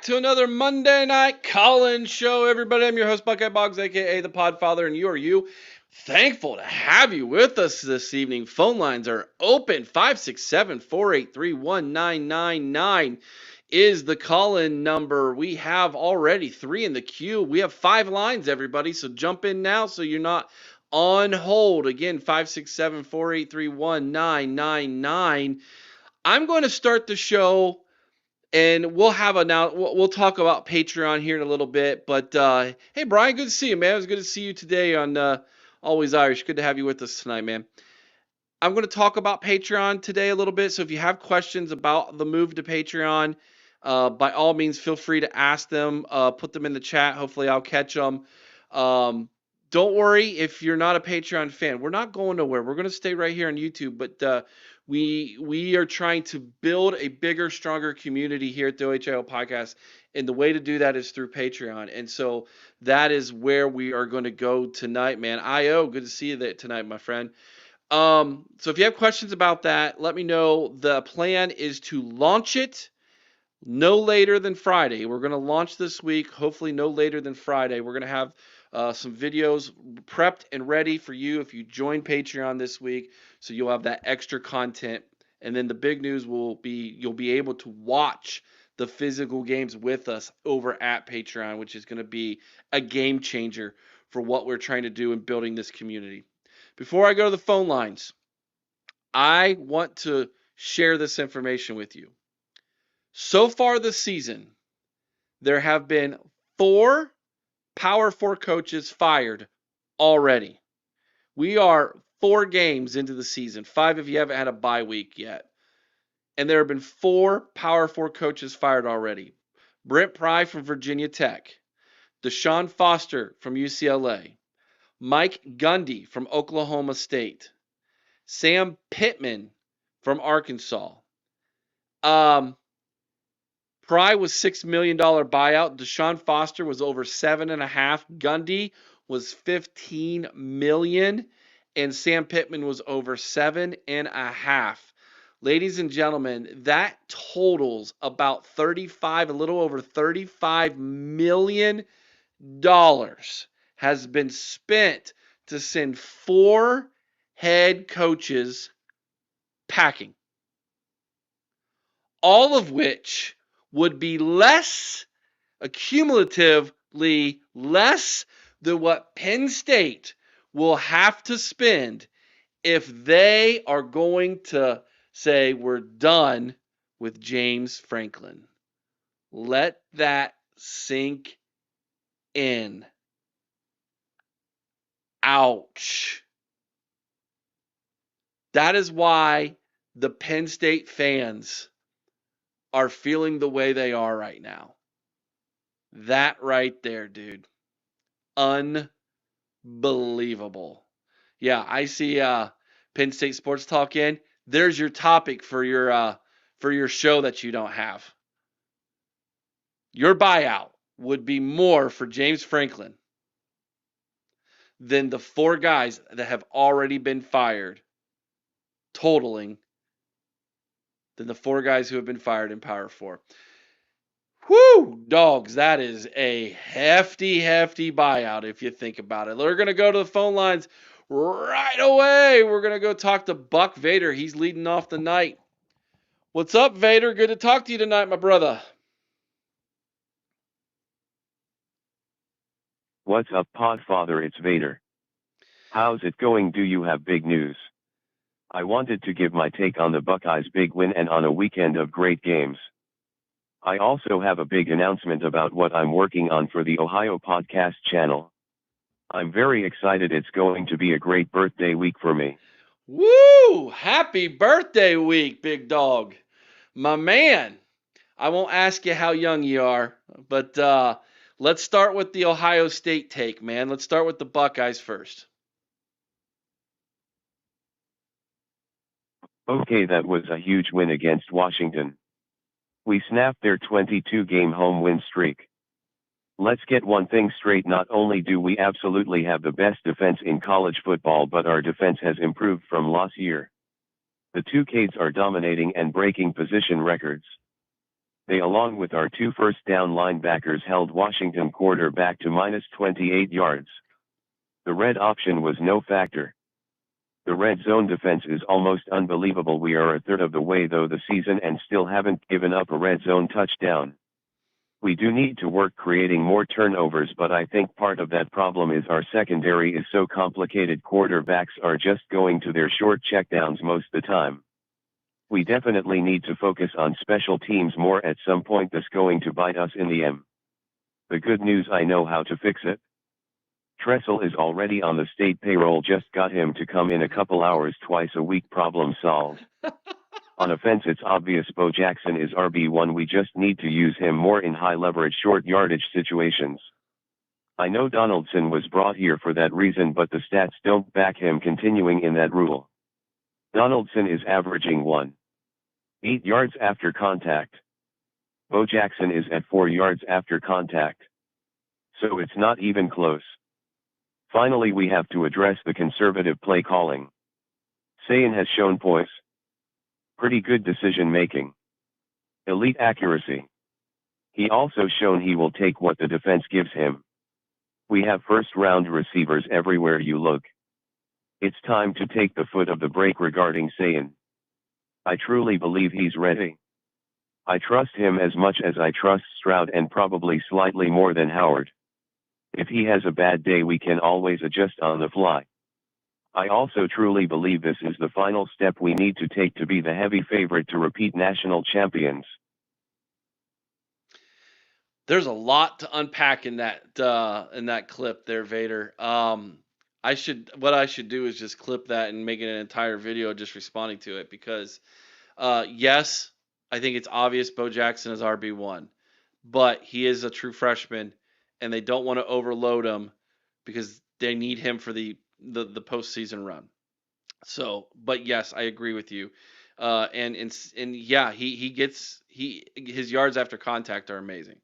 to another Monday Night Call-In Show, everybody. I'm your host, Buckeye Boggs, a.k.a. the Podfather, and you. Thankful to have you with us this evening. Phone lines are open. 567-483-1999 is the call-in number. We have already 3 in the queue. We have 5 lines, everybody, so jump in now so you're not on hold. Again, 567-483-1999. I'm going to start the show. And we'll talk about Patreon here in a little bit. But hey, Brian, good to see you, man. It was good to see you today on Always Irish. Good to have you with us tonight, man. I'm going to talk about Patreon today a little bit. So if you have questions about the move to Patreon, by all means, feel free to ask them. Put them in the chat. Hopefully, I'll catch them. Don't worry if you're not a Patreon fan. We're not going nowhere. We're going to stay right here on YouTube. But we are trying to build a bigger, stronger community here at the OHIO podcast, and the way to do that is through Patreon. And so that is where we are going to go tonight, man. IO, good to see you there tonight, my friend. So if you have questions about that, let me know. The plan is to launch it no later than Friday. We're going to launch this week, hopefully no later than Friday. We're going to have some videos prepped and ready for you if you join Patreon this week, so you'll have that extra content. And then the big news will be you'll be able to watch the physical games with us over at Patreon, which is going to be a game changer for what we're trying to do in building this community. Before I go to the phone lines, I want to share this information with you. So far this season, there have been 4 Power 4 coaches fired already. We are 4 games into the season, 5 if you haven't had a bye week yet. And there have been 4 Power 4 coaches fired already. Brent Pry from Virginia Tech, Deshaun Foster from UCLA, Mike Gundy from Oklahoma State, Sam Pittman from Arkansas. Pry was $6 million buyout. Deshaun Foster was over $7.5 million. Gundy was $15 million. And Sam Pittman was over $7.5 million. Ladies and gentlemen, that totals about a little over $35 million has been spent to send 4 head coaches packing. All of which would be accumulatively less than what Penn State will have to spend if they are going to say we're done with James Franklin. Let that sink in. Ouch. That is why the Penn State fans are feeling the way they are right now. That right there, dude. Unbelievable. Yeah, I see Penn State Sports Talk in. There's your topic for your show that you don't have. Your buyout would be more for James Franklin than the 4 guys that have already been fired, totaling than the 4 guys who have been fired in Power 4. Whew, dogs, that is a hefty buyout if you think about it. We're going to go to the phone lines right away. We're going to go talk to Buck Vader. He's leading off the night. What's up, Vader? Good to talk to you tonight, my brother. What's up, Podfather? It's Vader. How's it going? Do you have big news? I wanted to give my take on the Buckeyes' big win and on a weekend of great games. I also have a big announcement about what I'm working on for the Ohio Podcast channel. I'm very excited. It's going to be a great birthday week for me. Woo! Happy birthday week, big dog. My man. I won't ask you how young you are, but let's start with the Ohio State take, man. Let's start with the Buckeyes first. Okay, that was a huge win against Washington. We snapped their 22-game home win streak. Let's get one thing straight. Not only do we absolutely have the best defense in college football, but our defense has improved from last year. The 2Ks are dominating and breaking position records. They, along with our two first down linebackers, held Washington quarterback to minus 28 yards. The red option was no factor. The red zone defense is almost unbelievable. We are a third of the way through the season and still haven't given up a red zone touchdown. We do need to work creating more turnovers, but I think part of that problem is our secondary is so complicated. Quarterbacks are just going to their short checkdowns most of the time. We definitely need to focus on special teams more at some point. That's going to bite us in the end. The good news, I know how to fix it. Tressel is already on the state payroll. Just got him to come in a couple hours twice a week. Problem solved. On offense, it's obvious Bo Jackson is RB1. We just need to use him more in high leverage, short yardage situations. I know Donaldson was brought here for that reason, but the stats don't back him continuing in that rule. Donaldson is averaging 1.8 yards after contact. Bo Jackson is at 4 yards after contact. So it's not even close. Finally, we have to address the conservative play calling. Sayin has shown poise. Pretty good decision making. Elite accuracy. He also shown he will take what the defense gives him. We have first-round receivers everywhere you look. It's time to take the foot of the brake regarding Sayin. I truly believe he's ready. I trust him as much as I trust Stroud, and probably slightly more than Howard. If he has a bad day, we can always adjust on the fly. I also truly believe this is the final step we need to take to be the heavy favorite to repeat national champions. There's a lot to unpack in that clip there, Vader. What I should do is just clip that and make it an entire video just responding to it, because yes, I think it's obvious Bo Jackson is RB1, but he is a true freshman, and they don't want to overload him because they need him for the postseason run. So, but yes, I agree with you. And yeah, his yards after contact are amazing.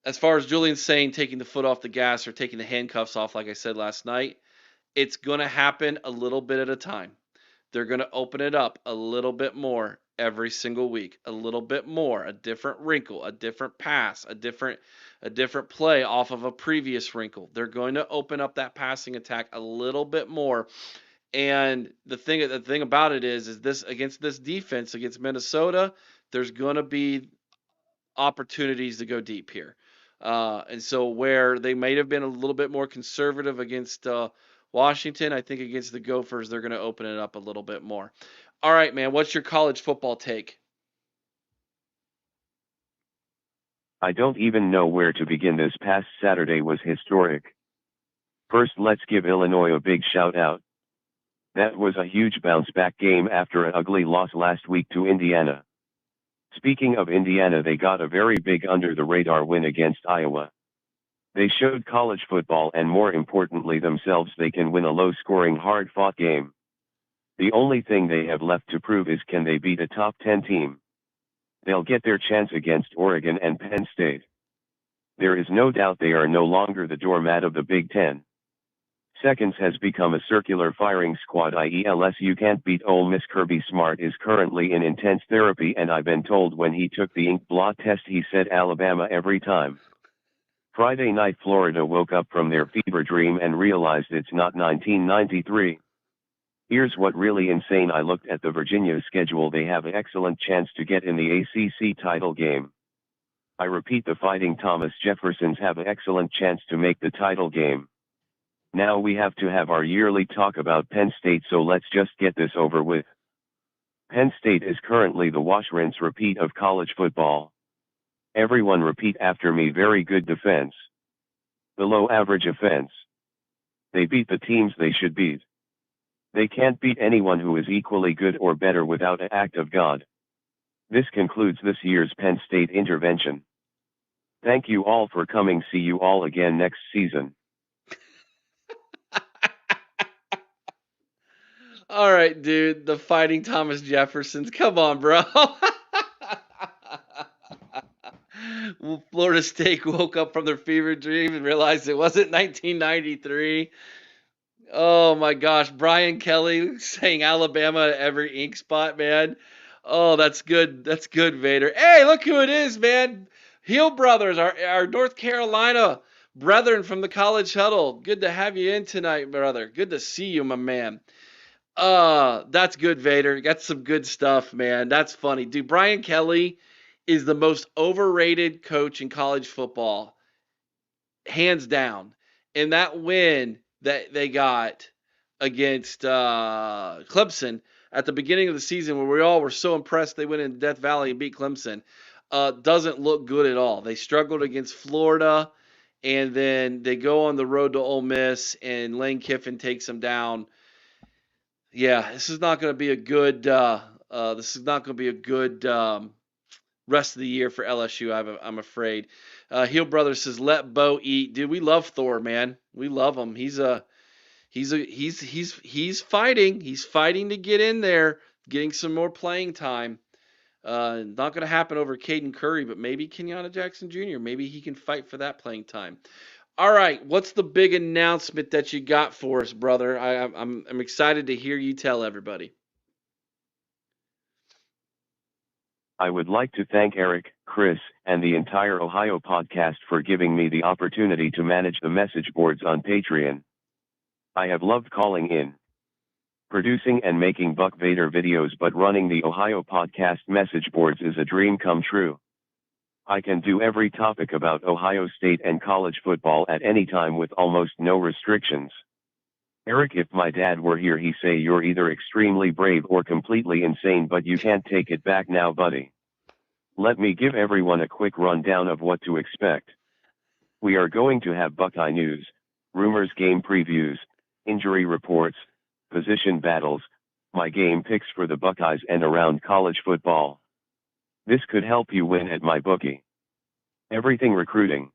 As far as Julian saying taking the foot off the gas or taking the handcuffs off, like I said last night, it's going to happen a little bit at a time. They're going to open it up a little bit more every single week, a little bit more, a different wrinkle, a different pass, a different play off of a previous wrinkle. They're going to open up that passing attack a little bit more. And the thing about it is this, against this defense, against Minnesota, there's going to be opportunities to go deep here. And so where they might have been a little bit more conservative against Washington, I think against the Gophers, they're going to open it up a little bit more. All right, man, what's your college football take? I don't even know where to begin. This past Saturday was historic. First, let's give Illinois a big shout out. That was a huge bounce back game after an ugly loss last week to Indiana. Speaking of Indiana, they got a very big under-the-radar win against Iowa. They showed college football, and more importantly themselves, they can win a low-scoring, hard-fought game. The only thing they have left to prove is, can they beat a top 10 team? They'll get their chance against Oregon and Penn State. There is no doubt they are no longer the doormat of the Big Ten. Seconds has become a circular firing squad, i.e. LSU can't beat Ole Miss. Kirby Smart is currently in intense therapy, and I've been told when he took the ink blot test he said Alabama every time. Friday night, Florida woke up from their fever dream and realized it's not 1993. Here's what really insane. I looked at the Virginia schedule. They have an excellent chance to get in the ACC title game. I repeat, the Fighting Thomas Jeffersons have an excellent chance to make the title game. Now we have to have our yearly talk about Penn State, so let's just get this over with. Penn State is currently the wash, rinse, repeat of college football. Everyone repeat after me: very good defense, below average offense. They beat the teams they should beat. They can't beat anyone who is equally good or better without an act of God. This concludes this year's Penn State intervention. Thank you all for coming. See you all again next season. All right, dude, the Fighting Thomas Jeffersons. Come on, bro. Florida State woke up from their fever dream and realized it wasn't 1993. Oh my gosh, Brian Kelly saying Alabama at every ink spot, man. Oh, that's good. That's good, Vader. Hey, look who it is, man. Heel Brothers, our North Carolina brethren from the college huddle. Good to have you in tonight, brother. Good to see you, my man. That's good, Vader. That's some good stuff, man. That's funny. Dude, Brian Kelly is the most overrated coach in college football, hands down. And that win that they got against Clemson at the beginning of the season, where we all were so impressed they went into Death Valley and beat Clemson, doesn't look good at all. They struggled against Florida, and then they go on the road to Ole Miss, and Lane Kiffin takes them down. Yeah, this is not going to be a good. This is not going to be a good rest of the year for LSU. I'm afraid. Heel Brother says, "Let Bo eat." Dude, we love Thor, man. We love him. He's fighting. He's fighting to get in there, getting some more playing time. Not going to happen over Caden Curry, but maybe Kenyatta Jackson Jr. Maybe he can fight for that playing time. All right, what's the big announcement that you got for us, brother? I'm excited to hear you tell everybody. I would like to thank Eric, Chris, and the entire Ohio podcast for giving me the opportunity to manage the message boards on Patreon. I have loved calling in, producing and making Buck Vader videos, but running the Ohio podcast message boards is a dream come true. I can do every topic about Ohio State and college football at any time with almost no restrictions. Eric, if my dad were here, he'd say you're either extremely brave or completely insane, but you can't take it back now, buddy. Let me give everyone a quick rundown of what to expect. We are going to have Buckeye news, rumors, game previews, injury reports, position battles, my game picks for the Buckeyes and around college football. This could help you win at my bookie. Everything recruiting.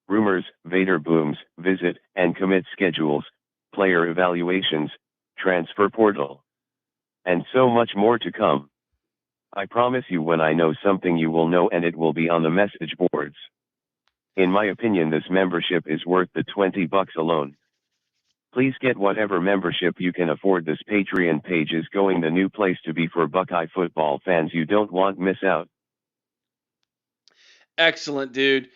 Rumors, Vader booms, visit and commit schedules, player evaluations, transfer portal, and so much more to come. I promise you, when I know something, you will know, and it will be on the message boards. In my opinion, this membership is worth the $20 alone. Please get whatever membership you can afford. This Patreon page is going the new place to be for Buckeye football fans. You don't want to miss out. Excellent, dude.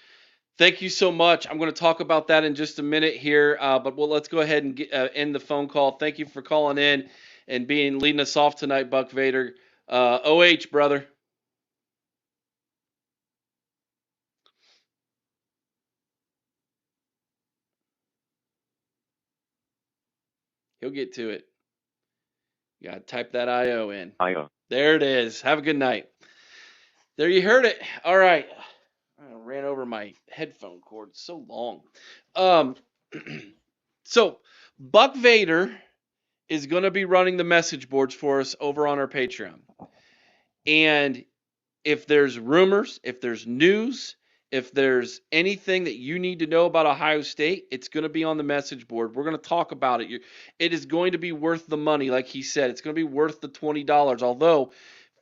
Thank you so much. I'm going to talk about that in just a minute here, but let's go ahead and end the phone call. Thank you for calling in and leading us off tonight, Buck Vader. OH, brother. He'll get to it. You got to type that IO in. IO. There it is. Have a good night. There, you heard it. All right. I ran over my headphone cord. It's so long. So Buck Vader is going to be running the message boards for us over on our Patreon. And if there's rumors, if there's news, if there's anything that you need to know about Ohio State, it's going to be on the message board. We're going to talk about it. It is going to be worth the money, like he said. It's going to be worth the $20, although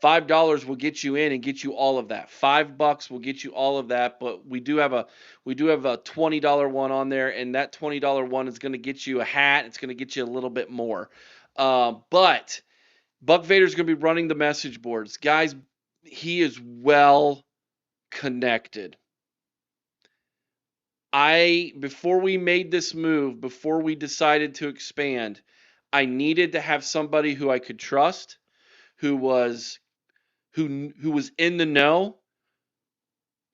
$5 will get you in and get you all of that. $5 will get you all of that, but we do have a $20 one on there, and that $20 one is going to get you a hat. It's going to get you a little bit more. But Buck Vader's going to be running the message boards. Guys, he is well connected. Before we made this move, before we decided to expand, I needed to have somebody who I could trust, who was in the know,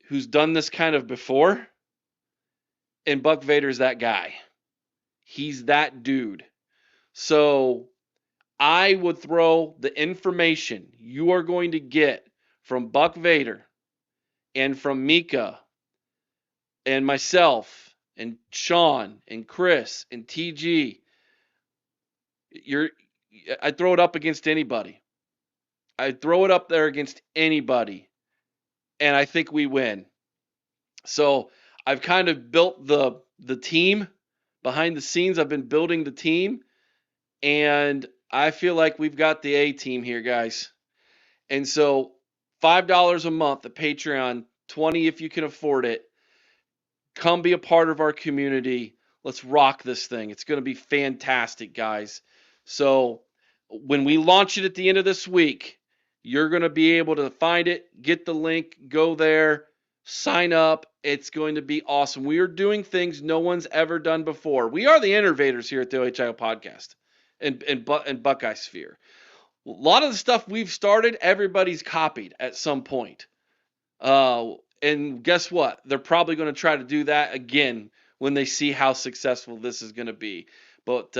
who's done this kind of before. And Buck Vader's that guy. He's that dude. So I would throw the information you are going to get from Buck Vader and from Mika and myself and Sean and Chris and TG. I throw it up against anybody. I throw it up there against anybody, and I think we win. So I've kind of built the team behind the scenes. I've been building the team, and I feel like we've got the A team here, guys. And so $5 a month at Patreon, $20 if you can afford it. Come be a part of our community. Let's rock this thing. It's going to be fantastic, guys. So when we launch it at the end of this week, You're going to be able to find it, get the link, go there, sign up. It's going to be awesome. We are doing things no one's ever done before. We are the innovators here at the OHIO podcast and Buckeye Sphere. A lot of the stuff we've started, everybody's copied at some point. And guess what? They're probably going to try to do that again when they see how successful this is going to be. But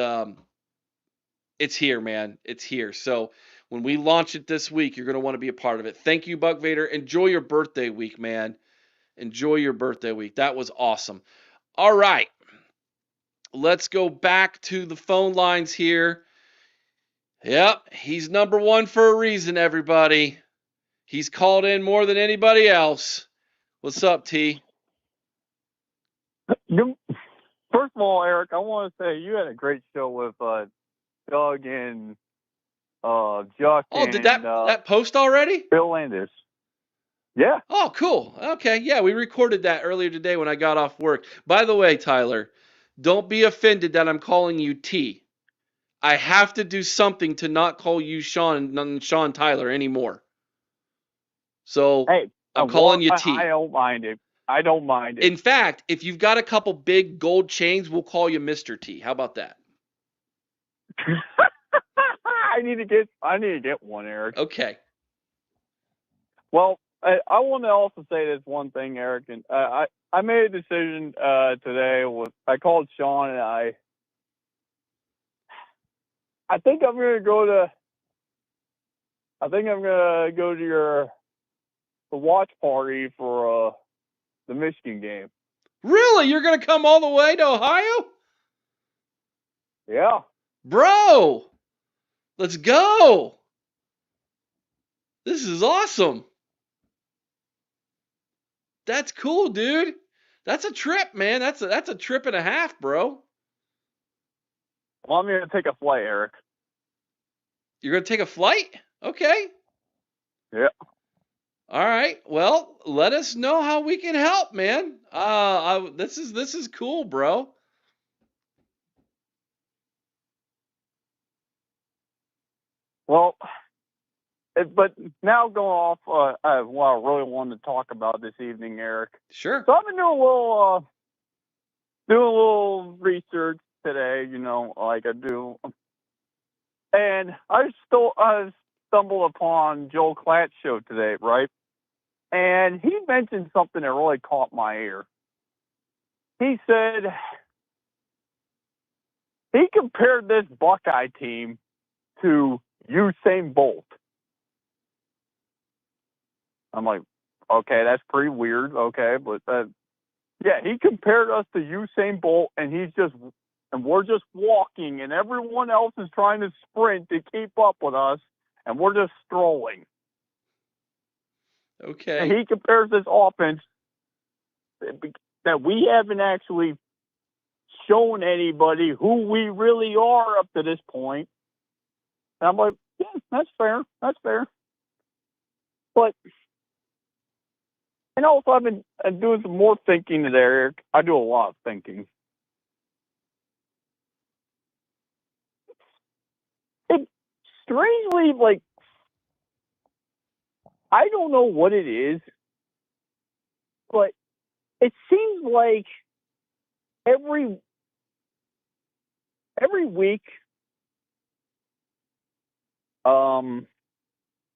it's here, man. It's here. So when we launch it this week, you're going to want to be a part of it. Thank you, Buck Vader. Enjoy your birthday week, man. Enjoy your birthday week. That was awesome. All right. Let's go back to the phone lines here. Yep, he's number one for a reason, everybody. He's called in more than anybody else. What's up, T? First of all, Eric, I want to say you had a great show with Doug and Chuck Oh, and did that post already? Bill Landis. Yeah. Oh, cool. Okay, yeah, we recorded that earlier today when I got off work. By the way, Tyler, don't be offended that I'm calling you T. I have to do something to not call you Sean Tyler anymore. So Hey, I'm calling you T. I don't mind it. I don't mind it. In fact, if you've got a couple big gold chains, we'll call you Mr. T. How about that? I need to get one, Eric. Okay. Well, I want to also say this one thing, Eric, and I made a decision today. I called Sean and I think I'm gonna go to. I think I'm gonna go to the watch party for the Michigan game. Really? You're gonna come all the way to Ohio? Yeah. Bro, let's go. This is awesome. That's cool, dude. That's a trip, man. That's a trip and a half, bro. Well, I'm gonna take a flight, Eric. You're gonna take a flight? Okay. Yeah. All right. Well, let us know how we can help, man. This is cool, bro. Well, but now going off what I really wanted to talk about this evening, Eric. Sure. So I've been doing a little research today, like I do, and I stumbled upon Joel Klatt's show today, right? And he mentioned something that really caught my ear. He said he compared this Buckeye team to Usain Bolt. I'm like, okay, that's pretty weird. Okay, but yeah, he compared us to Usain Bolt, and we're just walking, and everyone else is trying to sprint to keep up with us, and we're just strolling. Okay. And he compares this offense that we haven't actually shown anybody who we really are up to this point. And I'm like, yeah, that's fair. That's fair. But, and also I've been doing some more thinking today, Eric. I do a lot of thinking. It strangely, like, I don't know what it is, but it seems like every week,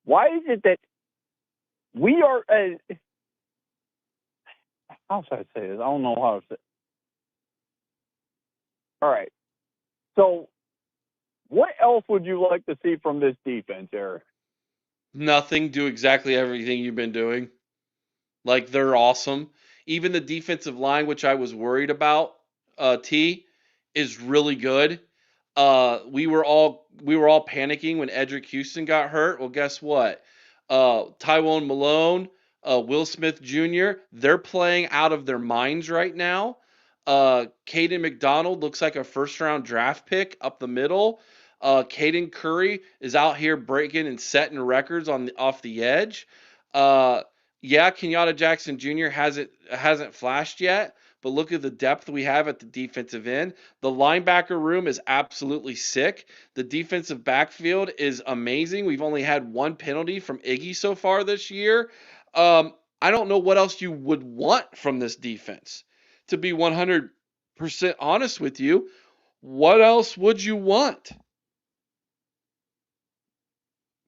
why is it that we are, how should I say this? I don't know how to say it. All right. So, what else would you like to see from this defense, Eric? Nothing. Do exactly everything you've been doing. Like, they're awesome. Even the defensive line, which I was worried about, T, is really good. We were all panicking when Edric Houston got hurt. Well, guess what? Tywone Malone, Will Smith Jr., they're playing out of their minds right now. Caden McDonald looks like a first-round draft pick up the middle. Caden Curry is out here breaking and setting records off the edge. Yeah, Kenyatta Jackson Jr. hasn't flashed yet, but look at the depth we have at the defensive end. The linebacker room is absolutely sick. The defensive backfield is amazing. We've only had one penalty from Iggy so far this year. I don't know what else you would want from this defense. To be 100% honest with you, what else would you want?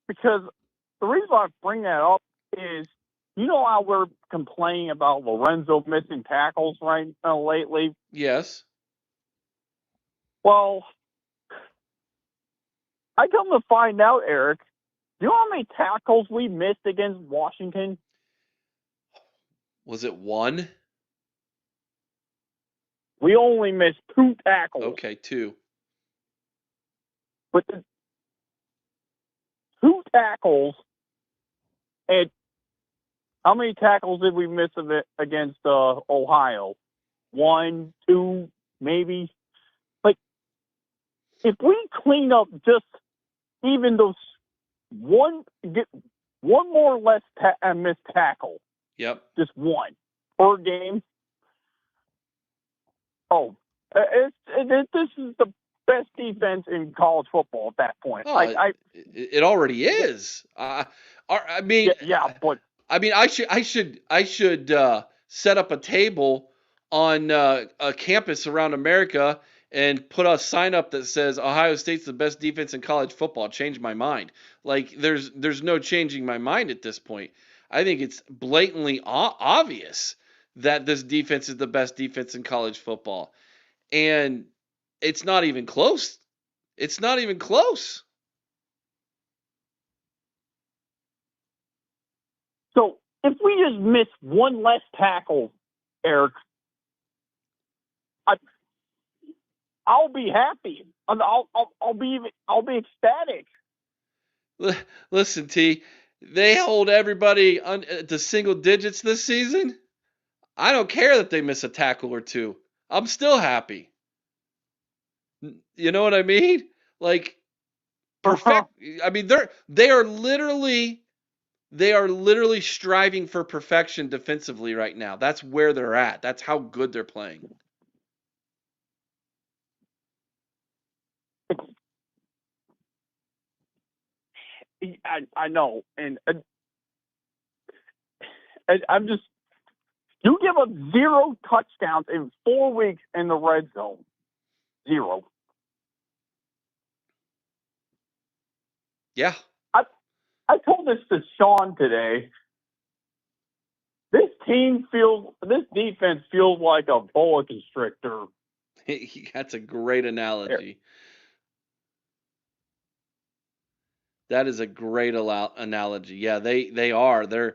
Because the reason I bring that up is, you know how we're complaining about Lorenzo missing tackles lately? Yes. Well, I come to find out, Eric, do you know how many tackles we missed against Washington? Was it one? We only missed 2 tackles. Okay, 2. But the 2 tackles, and how many tackles did we miss of it against Ohio? 1, 2, maybe. Like, if we clean up just even those get one more less missed tackle. Yep. Just one per game. Oh, this is the best defense in college football at that point. Oh, it already is. I mean, yeah, but I mean, I should set up a table on a campus around America and put a sign up that says Ohio State's the best defense in college football. Change my mind. Like there's no changing my mind at this point. I think it's blatantly obvious that this defense is the best defense in college football, and it's not even close. It's not even close. So if we just miss one less tackle, Eric, I'll be happy. I'll be ecstatic. Listen, T, they hold everybody to single digits this season. I don't care that they miss a tackle or 2. I'm still happy. You know what I mean? Like perfect. I mean, they are literally striving for perfection defensively right now. That's where they're at. That's how good they're playing. I know, and I'm just, you give up 0 touchdowns in 4 weeks in the red zone. 0. Yeah. I told this to Sean today. This defense feels like a boa constrictor. That's a great analogy. That is a great analogy. Yeah, they are.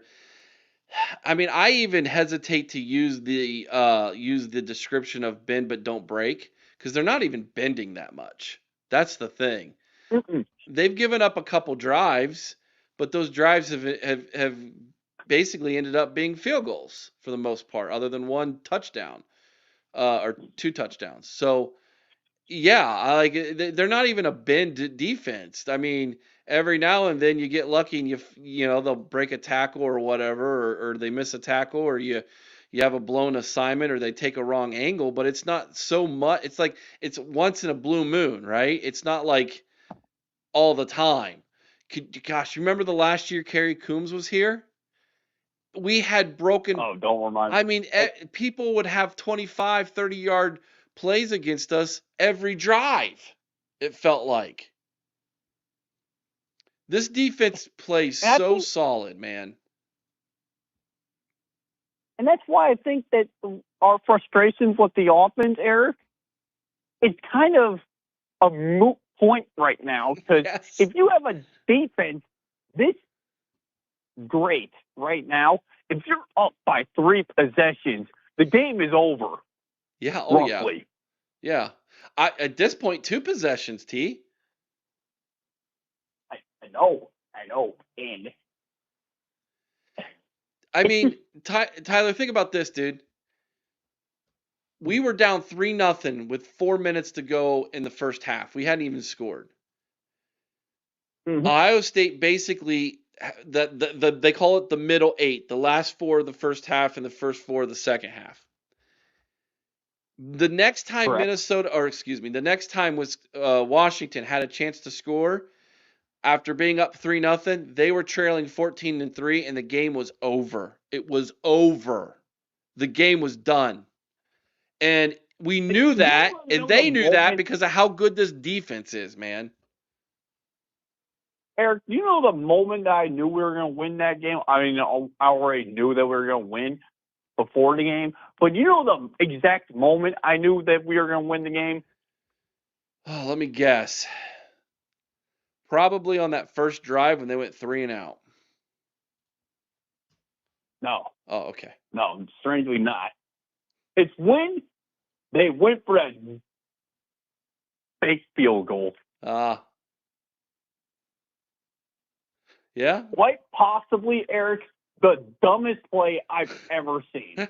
I mean, I even hesitate to use the description of bend but don't break because they're not even bending that much. That's the thing. Mm-mm. They've given up a couple drives, but those drives have basically ended up being field goals for the most part, other than one touchdown or 2 touchdowns. So yeah, they're not even a bend defense. I mean, every now and then you get lucky and you know they'll break a tackle or whatever, or they miss a tackle, or you have a blown assignment, or they take a wrong angle. But it's not so much. It's like it's once in a blue moon, right? It's not like all the time. Gosh, you remember the last year Kerry Coombs was here? We had broken. Oh, don't remind me. I mean, people would have 25, 30-yard plays against us every drive, it felt like. This defense plays so solid, man. And that's why I think that our frustrations with the offense, Eric, it's kind of a moot point right now. Because if you have a defense this great right now, if you're up by 3 possessions, the game is over. Yeah, oh roughly. Yeah. At this point, 2 possessions, T. I know. And I mean, Tyler, think about this, dude. We were down 3-0 with 4 minutes to go in the first half. We hadn't even scored. Ohio State basically, they call it the middle 8, the last 4 of the first half and the first 4 of the second half. The next time Correct. the next time was Washington had a chance to score after being up 3-0. They were trailing 14-3, and the game was over. It was over. The game was done. And we knew You that, want to and know the they knew that moment, because of how good this defense is, man. Eric? You know the moment that I knew we were going to win that game. I mean, I already knew that we were going to win before the game, but you know the exact moment I knew that we were going to win the game. Oh, let me guess. Probably on that first drive when they went 3 and out. No, Oh, okay. no, strangely not. It's when they went for that fake field goal. Yeah. Quite possibly, Eric, the dumbest play I've ever seen.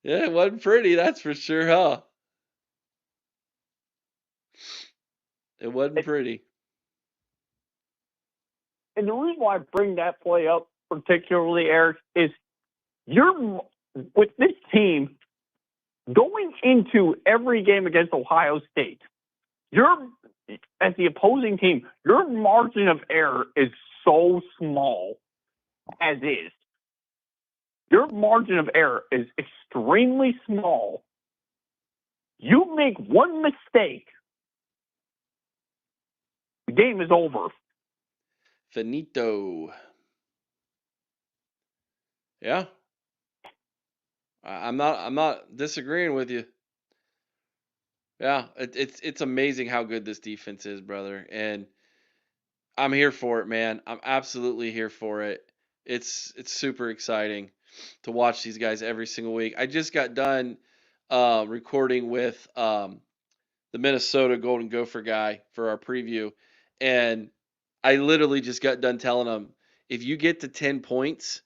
Yeah, it wasn't pretty, that's for sure, huh? It wasn't pretty. And the reason why I bring that play up particularly, Eric, is you're with this team going into every game against Ohio State. You're as the opposing team, your margin of error is so small as is. Your margin of error is extremely small. You make one mistake, the game is over. Finito. Yeah. I'm not disagreeing with you. Yeah, it's amazing how good this defense is, brother. And I'm here for it, man. I'm absolutely here for it. It's super exciting to watch these guys every single week. I just got done recording with the Minnesota Golden Gopher guy for our preview, and I literally just got done telling him, if you get to 10 points,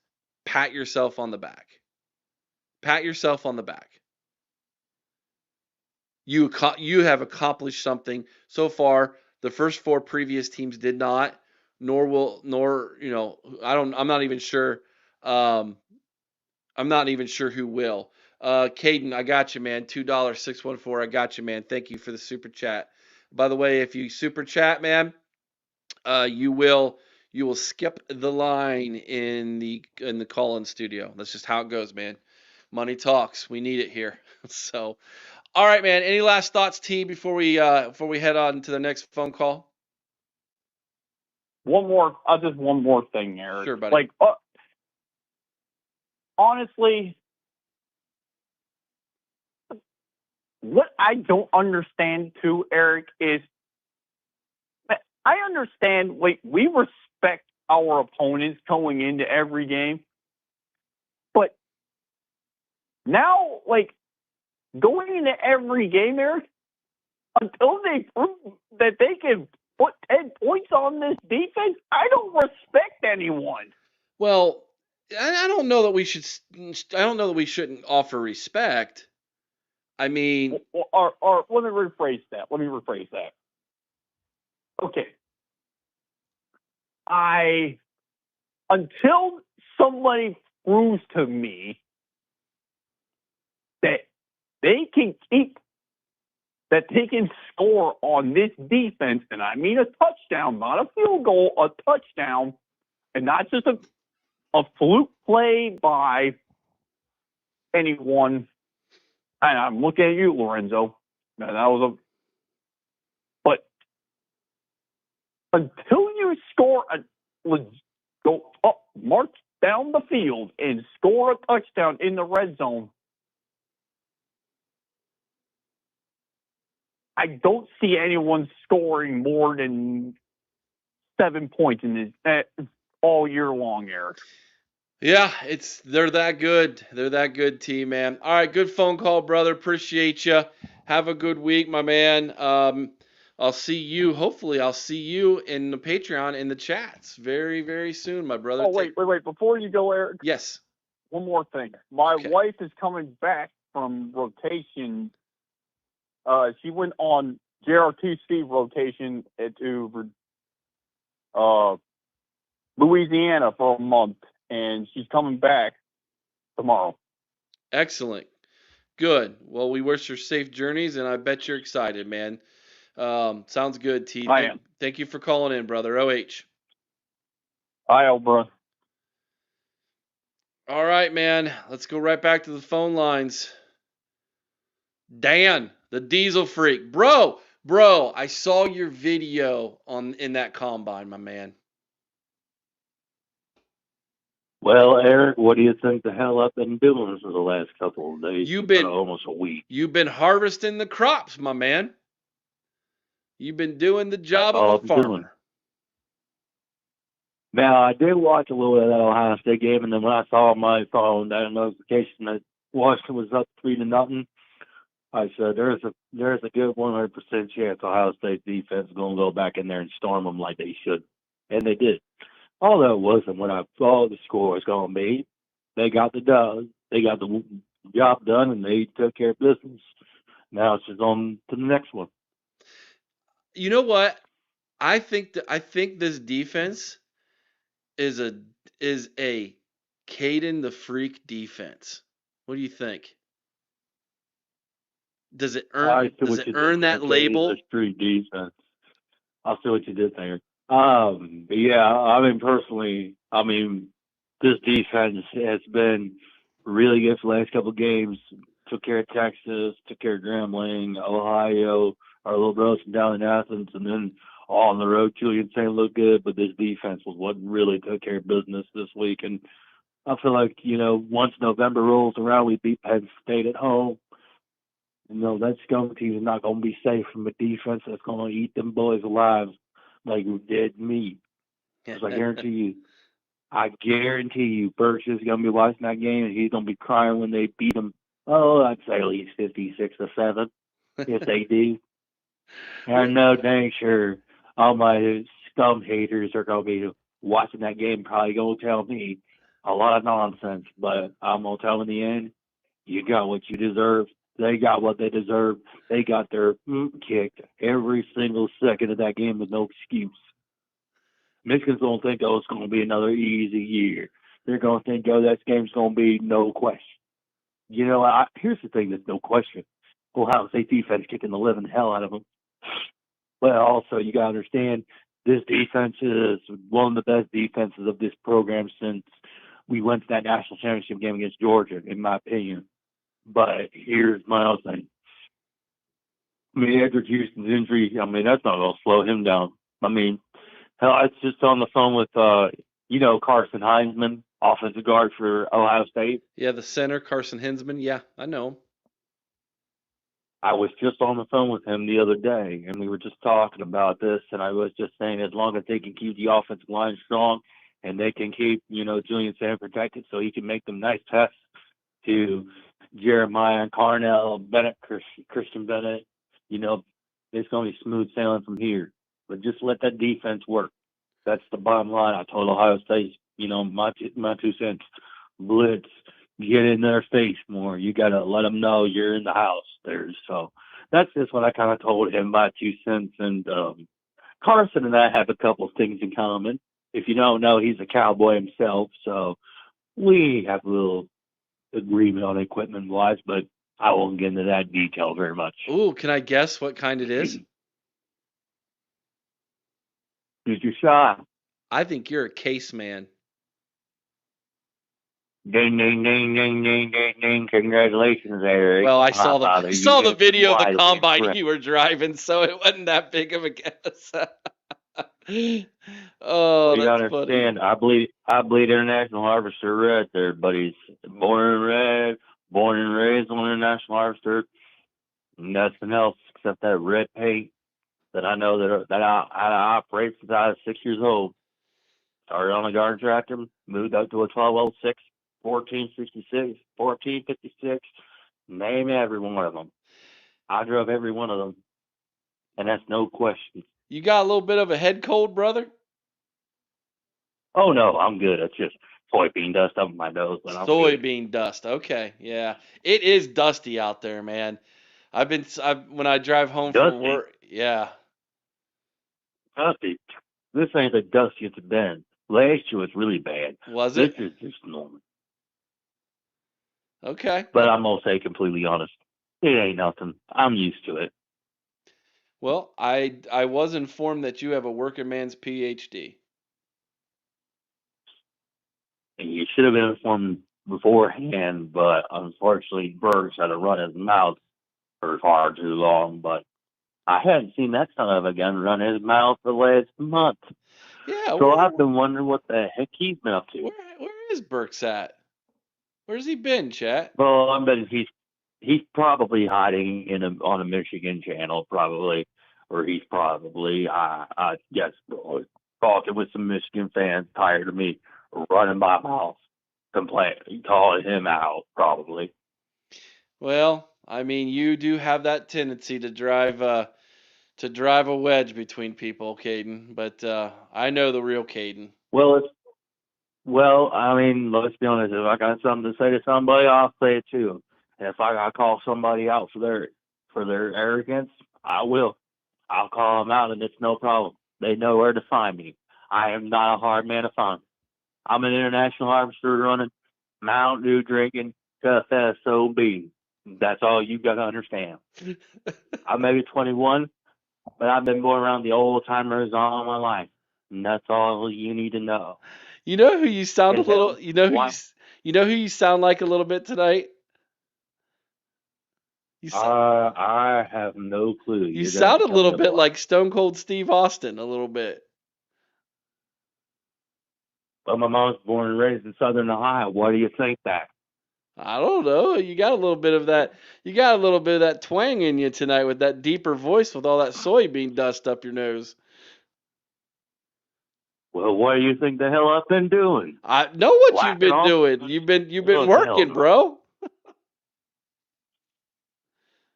pat yourself on the back. Pat yourself on the back. You have accomplished something so far. The first four previous teams did not, nor I'm not even sure. Um, I'm not even sure who will. Caden, I got you, man. $2 614. I got you, man. Thank you for the super chat. By the way, if you super chat, man, you will skip the line in the call-in studio. That's just how it goes, man. Money talks. We need it here. So, all right, man. Any last thoughts, T, before we head on to the next phone call? One more thing, Eric. Sure, buddy. Honestly, what I don't understand too, Eric, is I understand. We respect our opponents going into every game, but now, going into every game, Eric, until they prove that they can put 10 points on this defense, I don't respect anyone. Well, I don't know that we should. I don't know that we shouldn't offer respect. I mean, Or let me rephrase that. Okay. Until somebody proves to me that they can score on this defense, and I mean a touchdown, not a field goal, a touchdown, and not just a fluke play by anyone. And I'm looking at you, Lorenzo. But until you score go up, march down the field and score a touchdown in the red zone, I don't see anyone scoring more than 7 points in this all year long, Eric. yeah, they're that good. They're that good team, man. All right, good phone call, brother. Appreciate you. Have a good week, my man. I'll see you. Hopefully, I'll see you in the Patreon in the chats very, very soon, my brother. Oh, wait. Before you go, Eric, Yes. one more thing. My Okay. wife is coming back from rotation. She went on JRTC rotation to Louisiana for a month, and she's coming back tomorrow. Excellent. Good. Well, we wish your safe journeys, and I bet you're excited, man. Sounds good, T. I Thank, am. thank you for calling in, brother. OH. I am, bro. All right, man. Let's go right back to the phone lines. Dan, the diesel freak. Bro, I saw your video in that combine, my man. Well, Eric, what do you think the hell I've been doing for the last couple of days? You've It's been been almost a week. you've been harvesting the crops, my man. You've been doing the That's job of all a I've been doing. farmer. Now, I did watch a little bit of that Ohio State game, and then when I saw on my phone that notification that Washington was up 3-0, I said, there's a good 100% chance Ohio State defense is going to go back in there and storm them like they should. And they did. Although it wasn't what I thought the score was going to be. They got the job done, and they took care of business. Now it's just on to the next one. You know what? I think this defense is a Caden the Freak defense. What do you think? Does it I earn see does what it you did earn there, that Katie. The label? street defense. I see what you did there. But yeah, I mean, personally, this defense has been really good for the last couple of games. Took care of Texas, took care of Grambling, Ohio, our little brothers from down in Athens, and then on the road, Julian Saint looked good, but this defense was what really took care of business this week. And I feel like, once November rolls around, we beat Penn State at home. That scum team is not going to be safe from a defense that's going to eat them boys alive like dead meat. Because I guarantee you, Birch is going to be watching that game and he's going to be crying when they beat him. Oh, I'd say at least 56-7 if they do. And I know dang sure all my scum haters are going to be watching that game, probably going to tell me a lot of nonsense, but I'm going to tell them in the end, you got what you deserve. They got what they deserve. They got their kicked every single second of that game with no excuse. Michigan's going to think, oh, it's going to be another easy year. They're going to think, oh, that game's going to be no question. Here's the thing that's no question. Ohio State defense kicking the living hell out of them. But also, you got to understand, this defense is one of the best defenses of this program since we went to that national championship game against Georgia, in my opinion. But here's my other thing. Edric Houston's injury, that's not going to slow him down. Hell, I was just on the phone with, Carson Heinzman, offensive guard for Ohio State. Yeah, the center, Carson Hinsman. Yeah, I know him. I was just on the phone with him the other day, and we were just talking about this, and I was just saying as long as they can keep the offensive line strong and they can keep, Julian Sand protected so he can make them nice tests to Jeremiah and Carnell, Bennett, Christian Bennett, it's going to be smooth sailing from here. But just let that defense work. That's the bottom line. I told Ohio State, my 2 cents, blitz, get in their face more. You got to let them know you're in the house there. So that's just what I kind of told him, my 2 cents. And Carson and I have a couple of things in common. If you don't know, he's a cowboy himself. So we have a little agreement on equipment wise, but I won't get into that detail very much. Ooh, can I guess what kind it is? Shoot your shot. I think you're a case man. Ding, ding, ding, ding, ding, ding, ding. Congratulations, Eric. Well, I saw the video of the widely combine impressed. you were driving, so it wasn't that big of a guess. Oh, You that's funny. understand? I bleed International Harvester red there, buddies. Born and raised on International Harvester. Nothing else except that red paint that I know that I operate since I was 6 years old. Started on a garden tractor, moved up to a 1206, 1466, 1456. Name every one of them. I drove every one of them, and that's no question. You got a little bit of a head cold, brother? Oh no, I'm good. It's just soybean dust up my nose, but I'm good. Soybean dust. Okay, yeah. It is dusty out there, man. When I drive home from Dusty, work, yeah. dusty. This ain't the dustiest it's been. Last year was really bad. Was This it? is just normal. Okay. But I'm gonna say completely honest, it ain't nothing. I'm used to it. Well, I was informed that you have a working man's PhD. And you should have been informed beforehand, but unfortunately, Burks had to run his mouth for far too long. But I hadn't seen that son of a gun run his mouth the last month. Yeah, So I've been wondering what the heck he's been up to. where is Burks at? Where's he been, chat? Well, I bet he's probably hiding on a Michigan channel, probably, or he's probably I guess talking with some Michigan fans tired of me running my mouth, complaining, calling him out, probably. Well, I mean, you do have that tendency to drive a wedge between people, Caden. But I know the real Caden. Well, I mean, let's be honest. If I got something to say to somebody, I'll say it to them. And if I got to call somebody out for their arrogance, I will. I'll call them out, and it's no problem. They know where to find me. I am not a hard man to find. I'm an international harvester running, Mountain Dew drinking, tough SOB. That's all you got to understand. I'm maybe 21, but I've been going around the old timers all my life, and that's all you need to know. You know who you sound a And hell, little. why? You know who you sound like a little bit tonight. You s- I have no clue. you You're gonna have sound to a tell me little bit otherwise. like Stone Cold Steve Austin, a little bit. But my mom's born and raised in Southern Ohio. Why do you think that? I don't know. You got a little bit of that. You got a little bit of that twang in you tonight with that deeper voice with all that soybean dust up your nose. Well, what do you think the hell I've been doing? I know what you've Whacking been off? doing. You've been What the hell working, not? bro.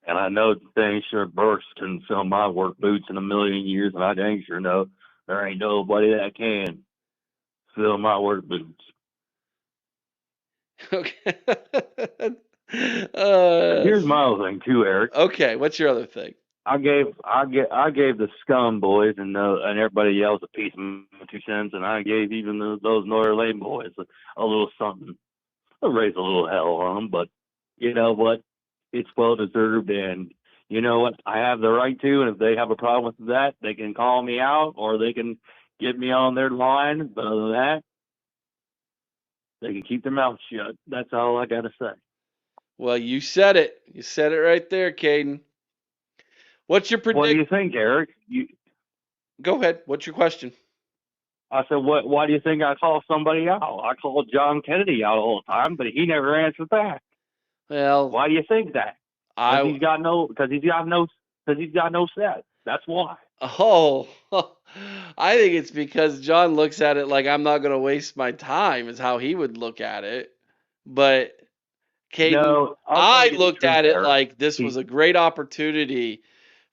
And I know dang sure Burks can sell my work boots in a million years, and I dang sure know there ain't nobody that can fill my work boots. Okay. And uh, here's my other thing too, Eric. okay. What's your other thing? I gave the scum boys and everybody else a piece of my 2 cents, and I gave even those Northern Lane boys a little something. I raised a little hell on them, but you know what? It's well deserved, and you know what? I have the right to, and if they have a problem with that, they can call me out or they can get me on their line. But other than that, they can keep their mouth shut. That's all I gotta say. Well, you said it. You said it right there, Caden. What's your What do predict? you think, Eric? Go ahead. What's your question? I said, what? Why do you think I call somebody out? I call John Kennedy out all the time, but he never answered back. Well, Why do you think that? Because I he's got no set. That's why. oh, I think it's because John looks at it like I'm not going to waste my time is how he would look at it. But Caden, No, I'll tell I you the looked truth, at it Eric. like this was He a great opportunity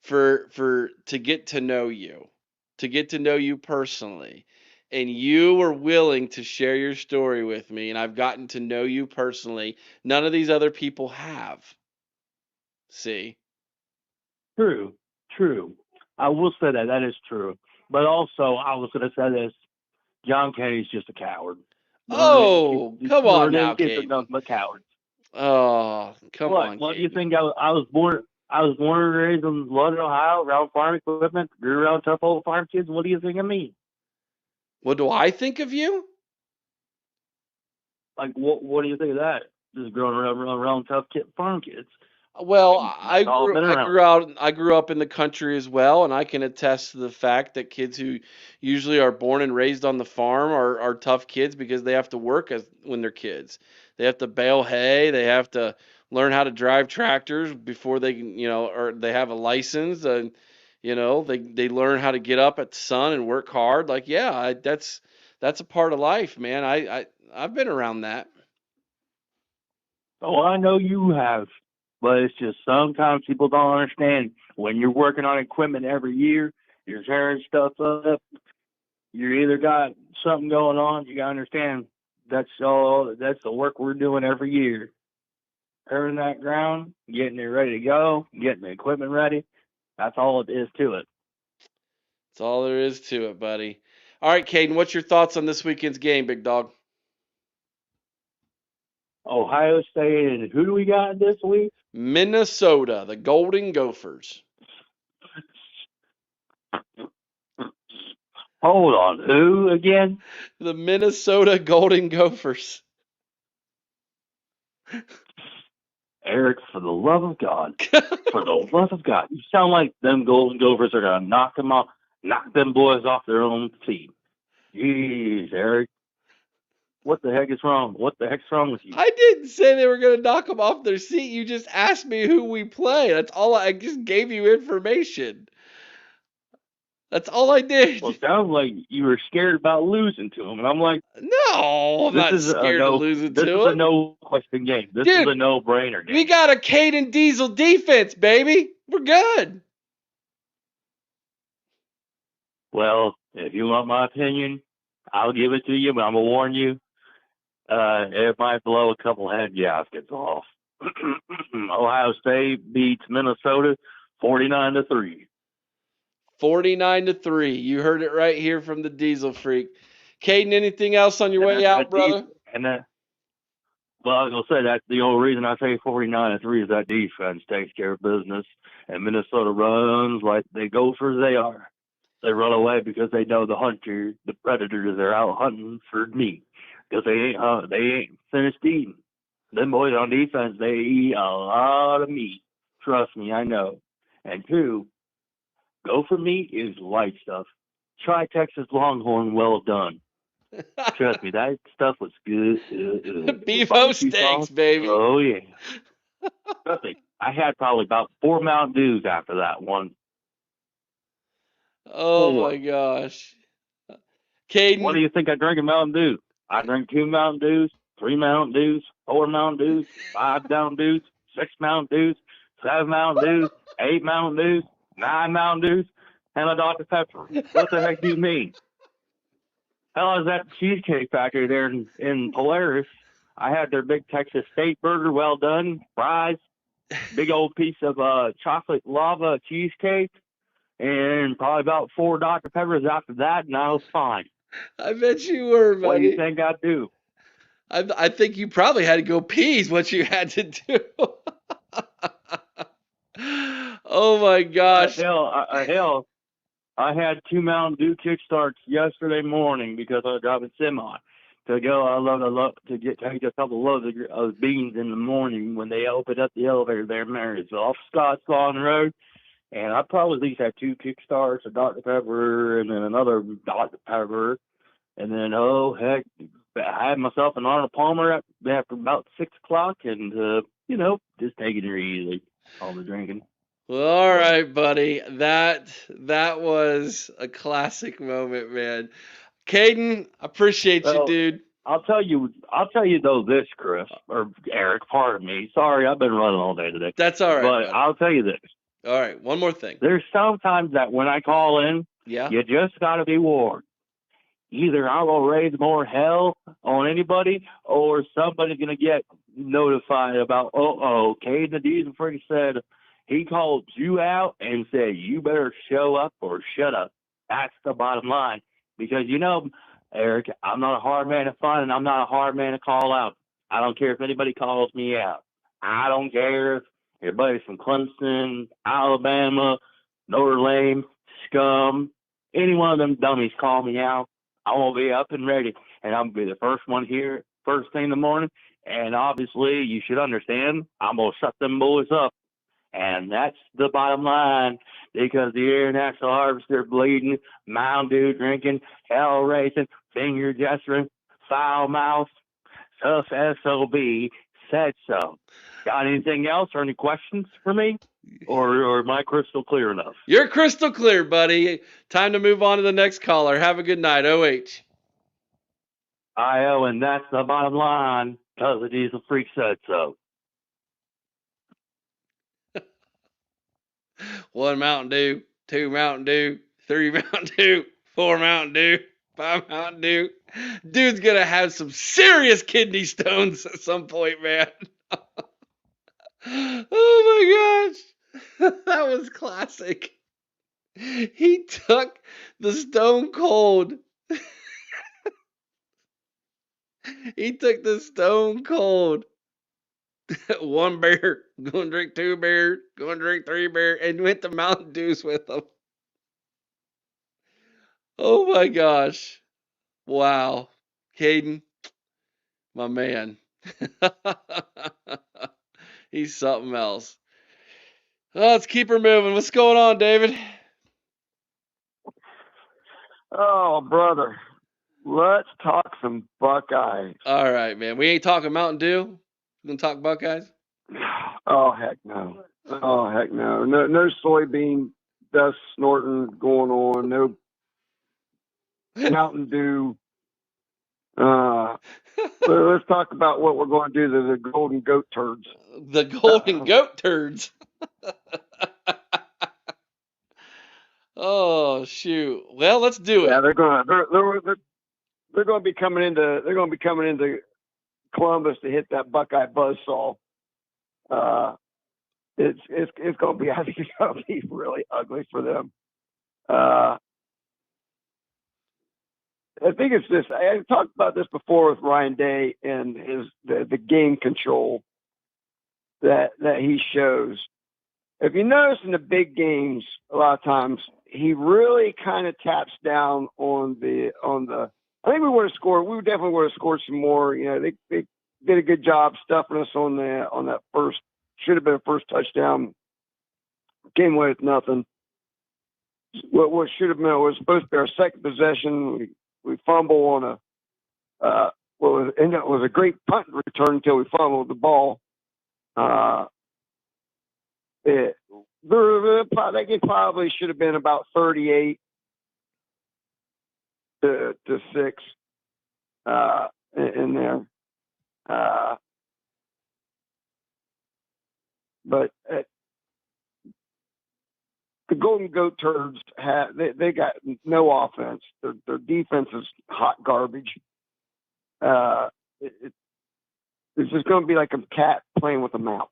for to get to know you, to get to know you personally. And you were willing to share your story with me, and I've gotten to know you personally. None of these other people have. See? true, true. I will say that that is true. But also, I was going to say this: John Kennedy's just a coward. Oh, come None on of them now, kids are nothing Caden. but cowards. Oh, come What? on, What do you Caden. think? I was born. I was born and raised in London, Ohio, around farm equipment, grew around tough old farm kids. What do you think of me? What do I think of you? Like, what do you think of that? Just growing around tough farm kids. Well, And that's all I've been around. I grew up in the country as well, and I can attest to the fact that kids who usually are born and raised on the farm are tough kids because they have to work when they're kids. They have to bale hay, they have to learn how to drive tractors before they can, or they have a license, and they learn how to get up at the sun and work hard. Like, yeah, that's a part of life, man. I've been around that. Oh, I know you have, but it's just sometimes people don't understand when you're working on equipment every year, you're tearing stuff up, you either got something going on, you gotta understand that's the work we're doing every year. Turning that ground, getting it ready to go, getting the equipment ready. That's all it is to it. That's all there is to it, buddy. All right, Caden, what's your thoughts on this weekend's game, big dog? Ohio State, and who do we got this week? Minnesota, the Golden Gophers. Hold on, who again? The Minnesota Golden Gophers. Eric, for the love of God, for the love of God, you sound like them Golden Gophers are gonna knock them boys off their own feet. Jeez, Eric, what the heck is wrong? What the heck's wrong with you? I didn't say they were going to knock them off their seat. You just asked me who we play. That's all. I just gave you information. That's all I did. Well, it sounds like you were scared about losing to them, and I'm like, No, I'm not scared of losing this to is a them. no question game. This Dude, is a no-brainer game. We got a Caden Diesel defense, baby. We're good. Well, if you want my opinion, I'll give it to you, but I'm gonna warn you, it might blow a couple head gaskets off. Ohio State beats Minnesota 49-3. 49-3. You heard it right here from the Diesel Freak. Caden, anything else on your way out, brother? Well, I was gonna say that's the only reason I say 49-3 is that defense takes care of business, and Minnesota runs like the Gophers they are. They run away because they know the predators are out hunting for meat because they ain't finished eating. Them boys on defense, they eat a lot of meat. Trust me, I know. And two, gopher meat is light stuff. Try Texas Longhorn, well done. Trust me, that stuff was good. Bevo steaks, baby. Oh yeah. Trust me, I had probably about 4 Mountain Dews after that one. Oh my gosh. Caden. What do you think I drank a Mountain Dew? I drank 2 Mountain Dews, 3 Mountain Dews, 4 Mountain Dews, 5 Mountain Dews, 6 Mountain Dews, 7 Mountain Dews, 8 Mountain Dews, 9 Mountain Dews, and a Dr. Pepper. What the heck do you mean? Hell, is that Cheesecake Factory there in Polaris? I had their big Texas State burger, well done, fries, big old piece of chocolate lava cheesecake, and probably about 4 Dr. Peppers after that, and I was fine. I bet you were, buddy. What do you think I'd do? I think you probably had to go pee is what you had to do. Oh my gosh. Hell, I had 2 Mountain Dew kickstarts yesterday morning because I was driving semi. To go, I love to take a couple loads of beans in the morning when they opened up the elevator there in Marysville off Scotts Lawn Road. And I probably at least had 2 kickstarts, a Dr. Pepper, and then another Dr. Pepper. And then, oh, heck, I had myself an Arnold Palmer after about 6 o'clock and, just taking it easy, all the drinking. Well, all right, buddy. That was a classic moment, man. Caden, appreciate you, dude. I'll tell you though this, Chris, or Eric, pardon me. Sorry, I've been running all day today. That's all right. But buddy. I'll tell you this. All right, one more thing. There's sometimes that when I call in, you just got to be warned. Either I will raise more hell on anybody, or somebody's going to get notified about, Caden the Diesel Freak said he called you out and said you better show up or shut up. That's the bottom line. Because, Eric, I'm not a hard man to find, and I'm not a hard man to call out. I don't care if anybody calls me out. I don't care if everybody's from Clemson, Alabama, Notre Dame, Scum, any one of them dummies call me out. I will be up and ready, and I'll be the first one here first thing in the morning. And obviously, you should understand, I'm going to shut them boys up. And that's the bottom line, because the International Harvester bleeding, Mountain Dew drinking, hell racing, finger gesturing, foul mouth, tough SOB said so. Got anything else or any questions for me? Or am I crystal clear enough? You're crystal clear, buddy. Time to move on to the next caller. Have a good night, OH. I.O., and that's the bottom line, because the Diesel Freak said so. 1 Mountain Dew, 2 Mountain Dew, 3 Mountain Dew, 4 Mountain Dew, 5 Mountain Dew. Dude's going to have some serious kidney stones at some point, man. Oh my gosh. That was classic. He took the Stone Cold. He took the Stone Cold One beer, going to drink 2 beers, going to drink 3 beers, and went to Mountain Dews with them. Oh my gosh. Wow. Caden, my man. He's something else. Let's keep her moving. What's going on, David? Oh, brother. Let's talk some Buckeyes. All right, man. We ain't talking Mountain Dew. We're going to talk Buckeyes? Oh, heck no. Oh, heck no. No soybean dust snorting going on. No Mountain Dew. Let's talk about what we're going to do to the Golden Goat turds. The Golden Goat turds. Oh shoot! Well, let's do Yeah, it. they're going to be coming into Columbus to hit that Buckeye buzzsaw. It's going to be I think it's going to be really ugly for them. I think it's this. I talked about this before with Ryan Day and the game control that he shows. If you notice in the big games, a lot of times he really kind of taps down on the. I think we would have scored. We definitely would have scored some more. You know, they did a good job stuffing us on that first. Should have been a first touchdown. Came away with nothing. What should have been was supposed to be our second possession. We fumble on a it was a great punt return until we fumbled the ball. That game probably should have been about 38 to 6 in there. But the Golden Goat turds they got no offense. Their defense is hot garbage. It's just going to be like a cat playing with a mouse.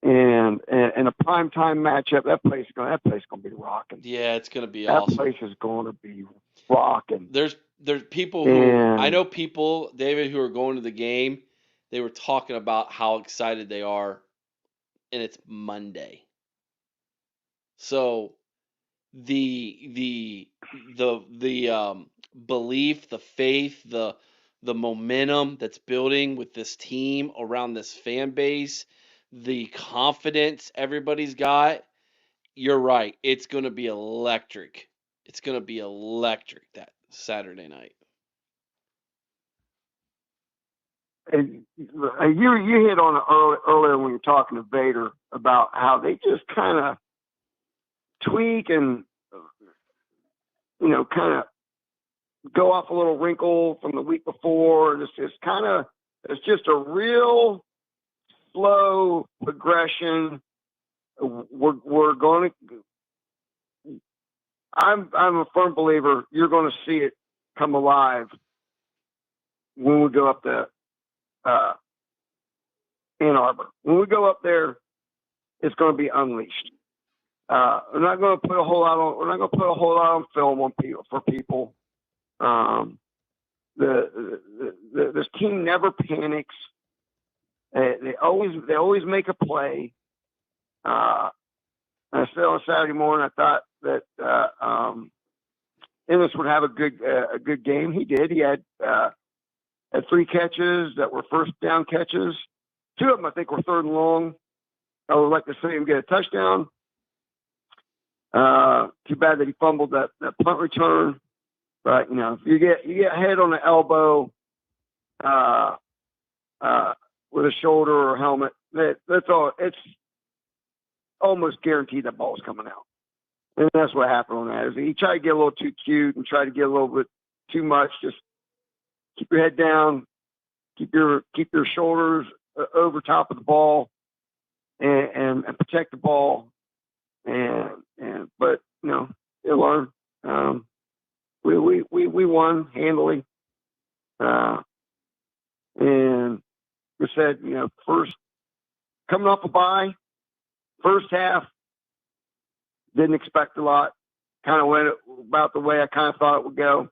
And a primetime matchup, that place is going to be rocking. Yeah, it's gonna be That awesome. place is going to be rocking. There's people who I know people, David, who are going to the game. They were talking about how excited they are, and it's Monday. So the belief, the faith, the momentum that's building with this team around this fan base, the confidence everybody's got, you're right. It's going to be electric. It's going to be electric that Saturday night. And you hit on it earlier when you were talking to Vader about how they just kind of tweak and kind of go off a little wrinkle from the week before. It's just a real slow progression. We're going to. I'm a firm believer you're going to see it come alive when we go up to Ann Arbor. When we go up there, it's going to be unleashed. We're not going to put a whole lot on. We're not going to put a whole lot on film for people. This team never panics. They always make a play. I said on Saturday morning, I thought that Ennis would have a good game. He did. He had 3 catches that were first down catches. 2 of them, I think, were third and long. I would like to see him get a touchdown. Too bad that he fumbled that punt return. But if you get head on the elbow, with a shoulder or a helmet, that's all. It's almost guaranteed that ball's coming out. And that's what happened on that. Is he tried to get a little too cute and tried to get a little bit too much. Just keep your head down, keep your shoulders over top of the ball, and protect the ball. But you'll learn. We won handily, and we said first coming off a bye, first half didn't expect a lot. Kind of went about the way I kind of thought it would go.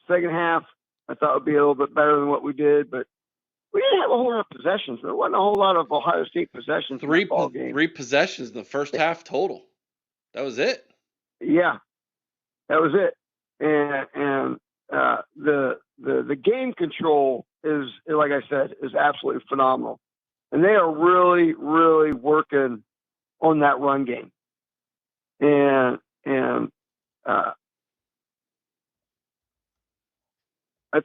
Second half, I thought it would be a little bit better than what we did, but we didn't have a whole lot of possessions. There wasn't a whole lot of Ohio State possessions in that ball game. Three possessions in the first half total. That was it. Yeah, that was it. And the game control is, like I said, is absolutely phenomenal, and they are really, really working on that run game. And I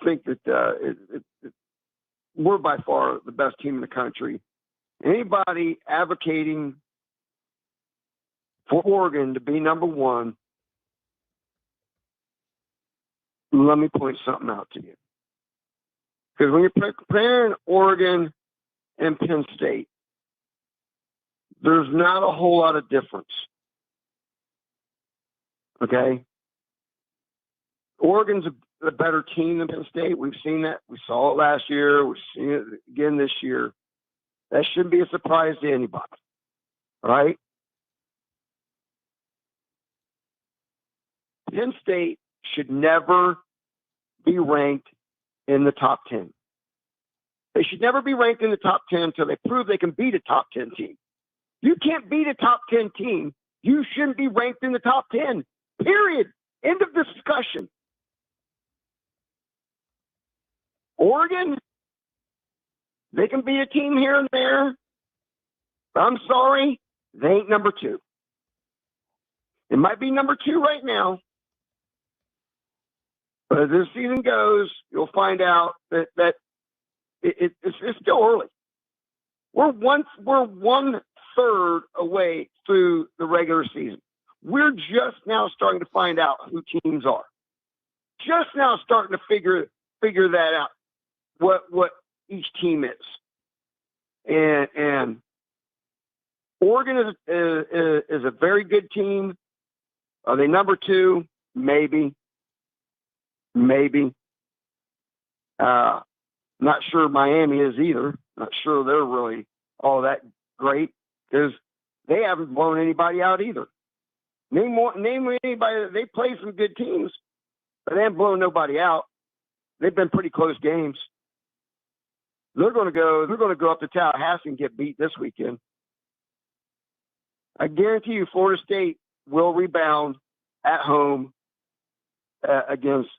think that we're by far the best team in the country. Anybody advocating for Oregon to be number one, let me point something out to you. Because when you're comparing Oregon and Penn State, there's not a whole lot of difference. Okay? Oregon's a better team than Penn State. We've seen that. We saw it last year. We've seen it again this year. That shouldn't be a surprise to anybody. All right? Penn State should never be ranked in the top 10. They should never be ranked in the top 10 until they prove they can beat a top 10 team. You can't beat a top 10 team. You shouldn't be ranked in the top 10. Period. End of discussion. Oregon, they can beat a team here and there. But I'm sorry, they ain't number 2. It might be number 2 right now. But as this season goes, you'll find out that it's still early. We're one third away through the regular season. We're just now starting to find out who teams are. Just now starting to figure that out, what each team is. And Oregon is a very good team. Are they number 2? Maybe. Not sure Miami is either. Not sure they're really all that great because they haven't blown anybody out either. Name anybody. They play some good teams, but they haven't blown nobody out. They've been pretty close games. They're going to go up to Tallahassee and get beat this weekend. I guarantee you, Florida State will rebound at home against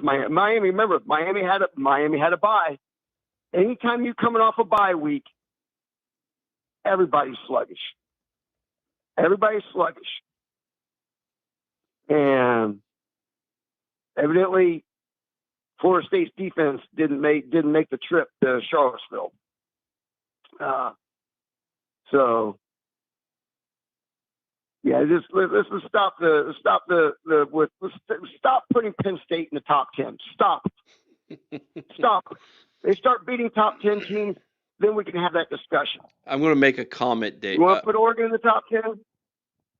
Miami. Remember, Miami had a bye. Anytime you're coming off a bye week, everybody's sluggish. And evidently, Florida State's defense didn't make the trip to Charlottesville. So yeah, let's stop putting Penn State in the top 10. Stop. They start beating top 10 teams, then we can have that discussion. I'm going to make a comment, Dave. You want to put Oregon in the top 10?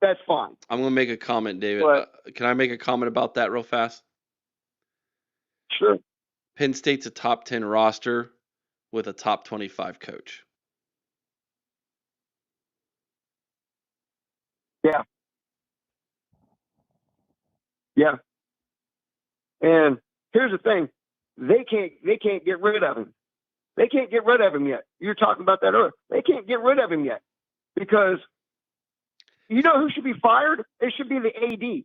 That's fine. I'm going to make a comment, David. Can I make a comment about that real fast? Sure. Penn State's a top 10 roster with a top 25 coach. Yeah. And here's the thing. They can't get rid of him. They can't get rid of him yet. You were talking about that earlier. They can't get rid of him yet because you know who should be fired? It should be the AD.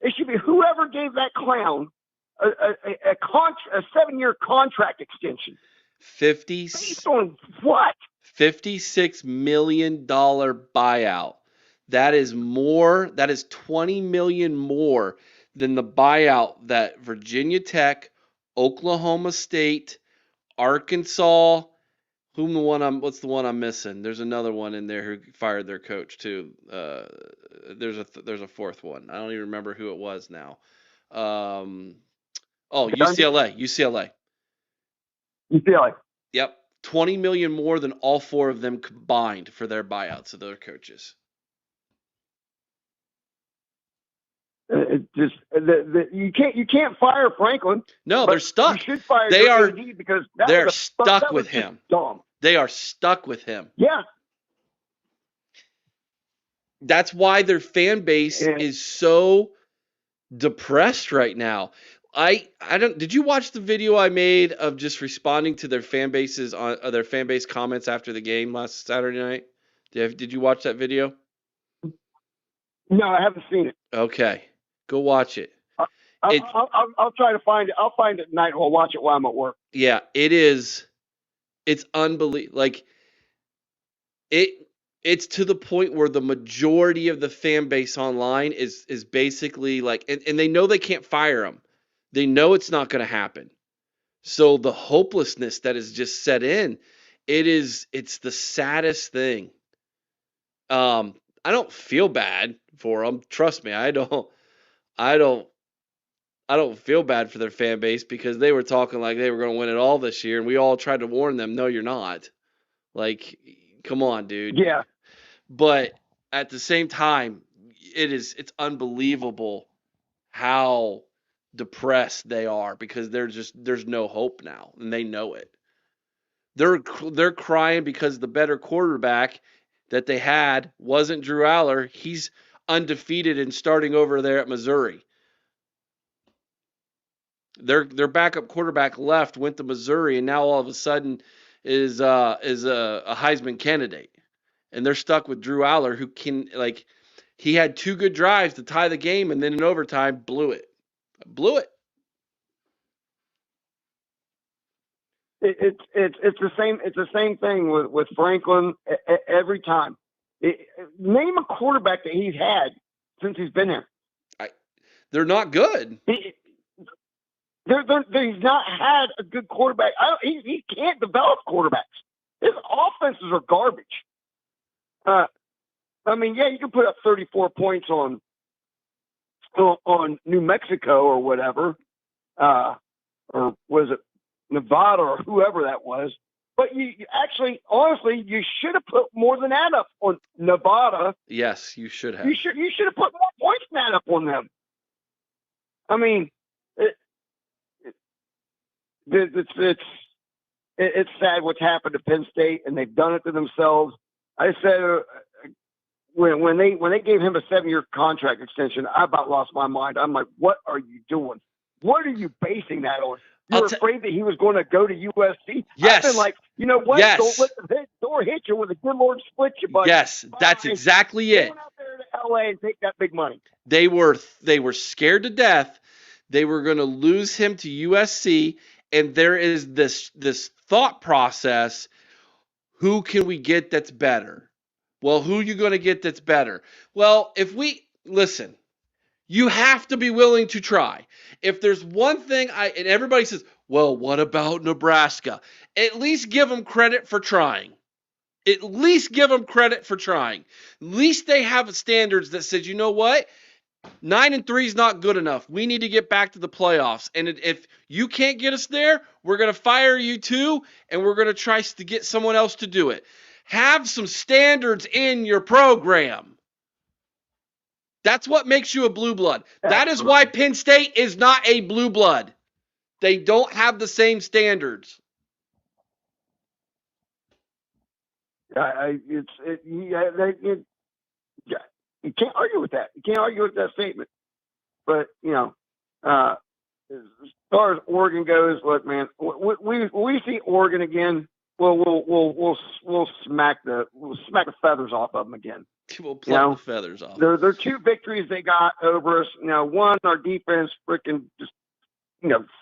It should be whoever gave that clown a 7-year contract extension. Based on what? $56 million buyout. That is $20 million more than the buyout that Virginia Tech, Oklahoma State, Arkansas, what's the one I'm missing? There's another one in there who fired their coach too. There's a fourth one. I don't even remember who it was now. UCLA. Yep. 20 million more than all 4 of them combined for their buyouts of their coaches. You can't fire Franklin. No, they're stuck. You should fire AD because they're stuck with him. Dumb. They are stuck with him. Yeah. That's why their fan base is so depressed right now. I don't. Did you watch the video I made of just responding to their fan bases on their fan base comments after the game last Saturday night? Did you watch that video? No, I haven't seen it. Okay, go watch it. It I'll try to find it. I'll find it tonight. I'll watch it while I'm at work. yeah, it is. It's unbelievable. Like it's to the point where the majority of the fan base online is basically like, and they know they can't fire him. They know it's not going to happen. So the hopelessness that is just set in, it's the saddest thing. I don't feel bad for them. Trust me, I don't I don't feel bad for their fan base because they were talking like they were going to win it all this year, and we all tried to warn them, no, you're not. Like, come on, dude. Yeah. But at the same time, it's unbelievable how depressed they are because there's no hope now, and they know it. They're crying because the better quarterback that they had wasn't Drew Aller. He's undefeated and starting over there at Missouri. Their backup quarterback left, went to Missouri, and now all of a sudden is a Heisman candidate, and they're stuck with Drew Aller, who can he had two good drives to tie the game, and then in overtime blew it. It's the same thing with Franklin every time. Name a quarterback that he's had since he's been there. They're not good. He's not had a good quarterback. He can't develop quarterbacks. His offenses are garbage. I mean, yeah, you can put up 34 points on New Mexico or whatever, or was it Nevada or whoever that was. But you actually, honestly, you should have put more than that up on Nevada. Yes, you should have. You should have put more points than that up on them. I mean, it's sad what's happened to Penn State, and they've done it to themselves. I said when they gave him a 7-year contract extension, I about lost my mind. I'm like, what are you doing? What are you basing that on? You're afraid that he was going to go to USC? Yes. I've been like, you know what? Yes. Don't let the door hit you when the good Lord splits you, buddy. Yes, that's exactly it. Go out there to LA and take that big money. They were scared to death. They were going to lose him to USC, and there is this thought process: who can we get that's better? Well, who are you going to get that's better? Well, if we listen, you have to be willing to try. If there's one thing and everybody says, well, what about Nebraska? At least give them credit for trying. At least give them credit for trying. At least they have standards that says, you know what? 9-3 is not good enough. We need to get back to the playoffs. And if you can't get us there, we're going to fire you too, and we're going to try to get someone else to do it. Have some standards in your program. That's what makes you a blue blood. That is why Penn State is not a blue blood. They don't have the same standards. You can't argue with that. You can't argue with that statement. But as far as Oregon goes, look, man, we see Oregon again. We'll smack the feathers off of them again. We'll pluck the feathers off. There are two victories they got over us. One, our defense freaking just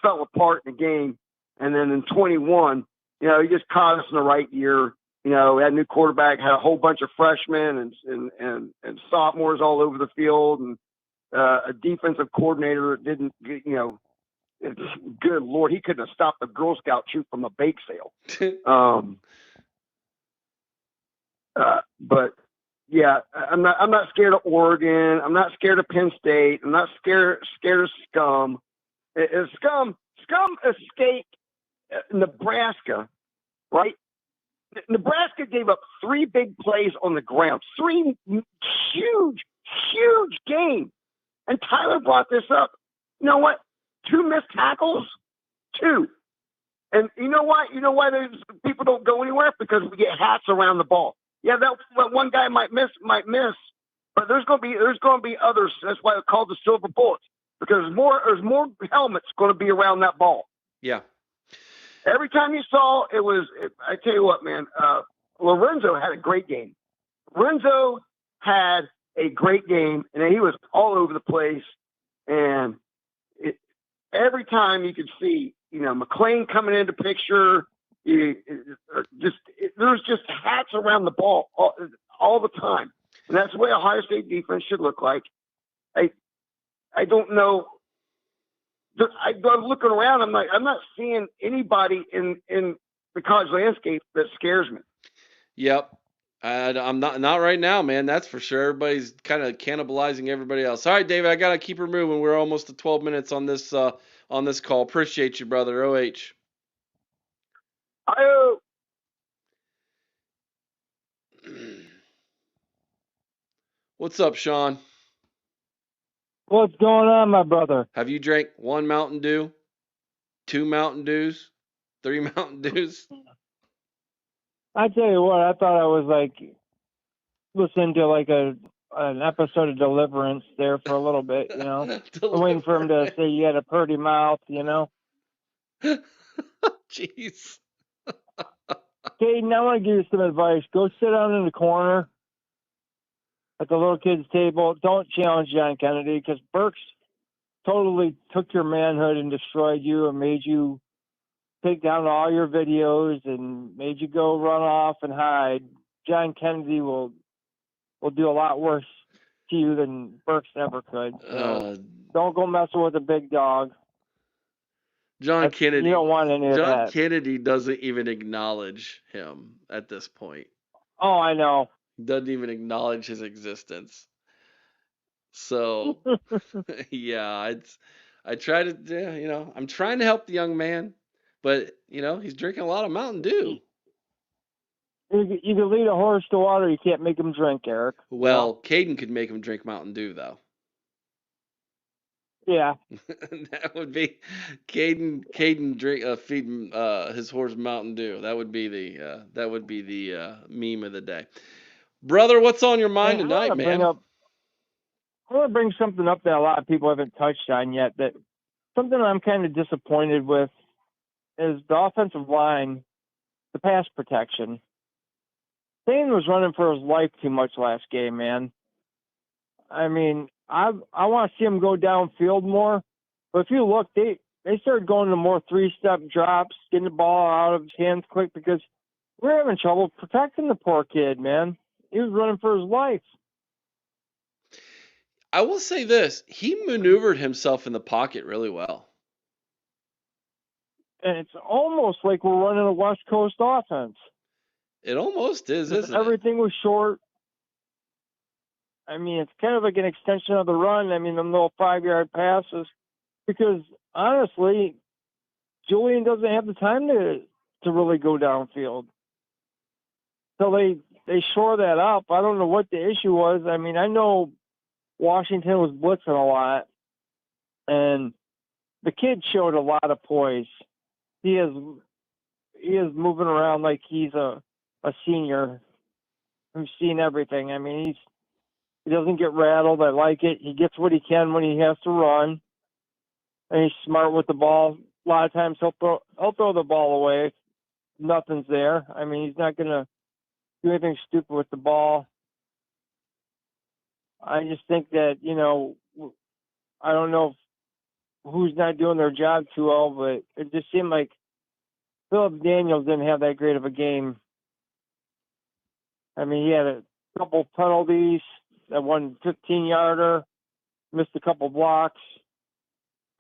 fell apart in the game, and then in 21, he just caught us in the right year. We had a new quarterback, had a whole bunch of freshmen and sophomores all over the field, and a defensive coordinator that didn't, good Lord, he couldn't have stopped the Girl Scout troop from a bake sale. But yeah, I'm not scared of Oregon. I'm not scared of Penn State. I'm not scared of scum. Scum escaped Nebraska, right? Nebraska gave up 3 big plays on the ground, 3 huge games. And Tyler brought this up. You know what? 2 missed tackles, 2. And you know why? You know why people don't go anywhere? Because we get hats around the ball. Yeah, that one guy might miss, but there's going to be others. That's why they're called the silver bullets. because there's more helmets going to be around that ball. Yeah. Every time you saw it was, I tell you what, man, Lorenzo had a great game. Lorenzo had a great game, and he was all over the place. And every time you could see, McLean coming into picture, there's just hats around the ball all the time. And that's the way Ohio State defense should look like. I don't know. I'm looking around. I'm not seeing anybody in the college landscape that scares me. Yep. I'm not right now, man. That's for sure. Everybody's kind of cannibalizing everybody else. All right, David, I gotta keep her moving. We're almost at 12 minutes on this call. Appreciate you, brother. OH. What's up, Sean? What's going on, my brother? Have you drank 1 Mountain Dew, 2 Mountain Dews, 3 Mountain Dews? I tell you what, I thought I was like listening to like an episode of Deliverance there for a little bit, I'm waiting for him to say you had a pretty mouth, Jeez. Caden, I want to give you some advice. Go sit down in the corner at the little kids' table. Don't challenge John Kennedy, because Burks totally took your manhood and destroyed you and made you take down all your videos and made you go run off and hide. John Kennedy will do a lot worse to you than Burks ever could. So don't go messing with a big dog. John Kennedy. You don't want any of that. John Kennedy doesn't even acknowledge him at this point. Oh, I know. Doesn't even acknowledge his existence. So, yeah, I try to, I'm trying to help the young man, but, he's drinking a lot of Mountain Dew. You can lead a horse to water, you can't make him drink, Eric. Well, Caden could make him drink Mountain Dew, though. Yeah. That would be Caden feeding his horse Mountain Dew. That would be the meme of the day. Brother, what's on your mind tonight, man? I want to bring something up that a lot of people haven't touched on yet. That something I'm kind of disappointed with is the offensive line, the pass protection. Dane was running for his life too much last game, man. I mean, I want to see him go downfield more. But if you look, they started going to more 3-step drops, getting the ball out of his hands quick, because we're having trouble protecting the poor kid, man. He was running for his life. I will say this. He maneuvered himself in the pocket really well. And it's almost like we're running a West Coast offense. It almost is, isn't it? Everything was short. I mean, it's kind of like an extension of the run. I mean, the little 5-yard passes. Because, honestly, Julian doesn't have the time to really go downfield. So they shore that up. I don't know what the issue was. I mean, I know Washington was blitzing a lot. And the kid showed a lot of poise. He is moving around like he's a senior who's seen everything. I mean, he doesn't get rattled. I like it. He gets what he can when he has to run. And he's smart with the ball. A lot of times he'll throw the ball away. Nothing's there. I mean, he's not going to do anything stupid with the ball. I just think that, I don't know who's not doing their job too well, but it just seemed like Philip Daniels didn't have that great of a game. I mean, he had a couple penalties, that one 15-yarder, missed a couple blocks.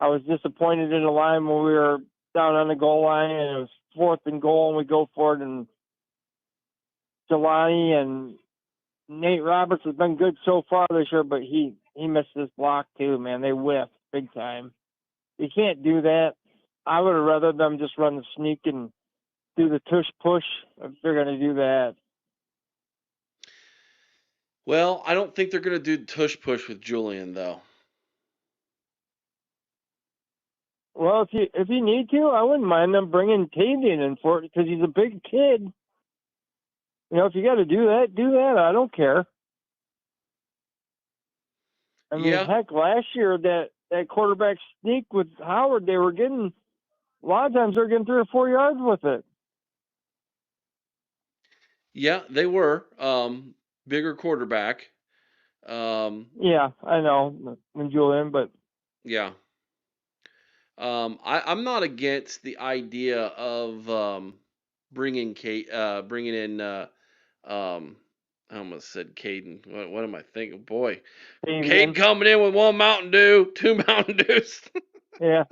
I was disappointed in the line when we were down on the goal line and it was 4th and goal and we go for it, and Jelani and Nate Roberts has been good so far this year, but he missed this block too, man. They whiffed big time. You can't do that. I would have rather them just run the sneak and do the tush push if they're going to do that. Well, I don't think they're going to do tush push with Julian, though. Well, if you need to, I wouldn't mind them bringing Tavian in for it because he's a big kid. If you got to do that, do that. I don't care. I mean, heck, last year that that quarterback sneak with Howard, they were getting a lot of times they're getting 3 or 4 yards with it. Yeah, they were. Bigger quarterback. Yeah, I know than Julian, but Yeah. I'm not against the idea of bringing in um, I almost said Caden. What am I thinking? Boy, Cade Fabian, coming in with 1 Mountain Dew, 2 Mountain Dews. yeah,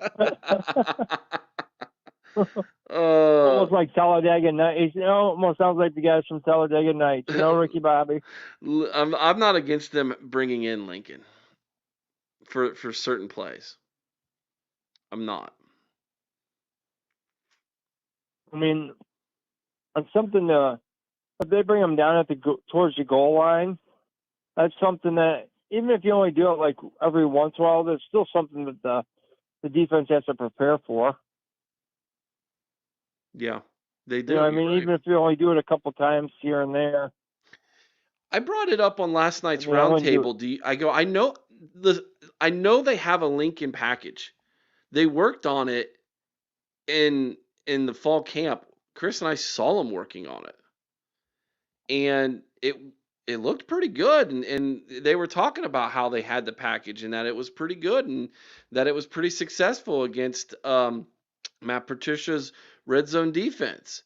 uh, almost like Talladega Nights. Almost sounds like the guys from Talladega Nights. Ricky Bobby. I'm not against them bringing in Lincoln for certain plays. I'm not. I mean, on something if they bring them down towards the goal line, that's something that even if you only do it like every once in a while, there's still something that the defense has to prepare for. Yeah, they You know do. what I You're mean? right. Even if you only do it a couple times here and there. I brought it up on last I night's mean, I wouldn't do it. roundtable. I know they have a Lincoln package. They worked on it in the fall camp. Chris and I saw them working on it, and it looked pretty good. And they were talking about how they had the package and that it was pretty good and that it was pretty successful against Matt Patricia's red zone defense.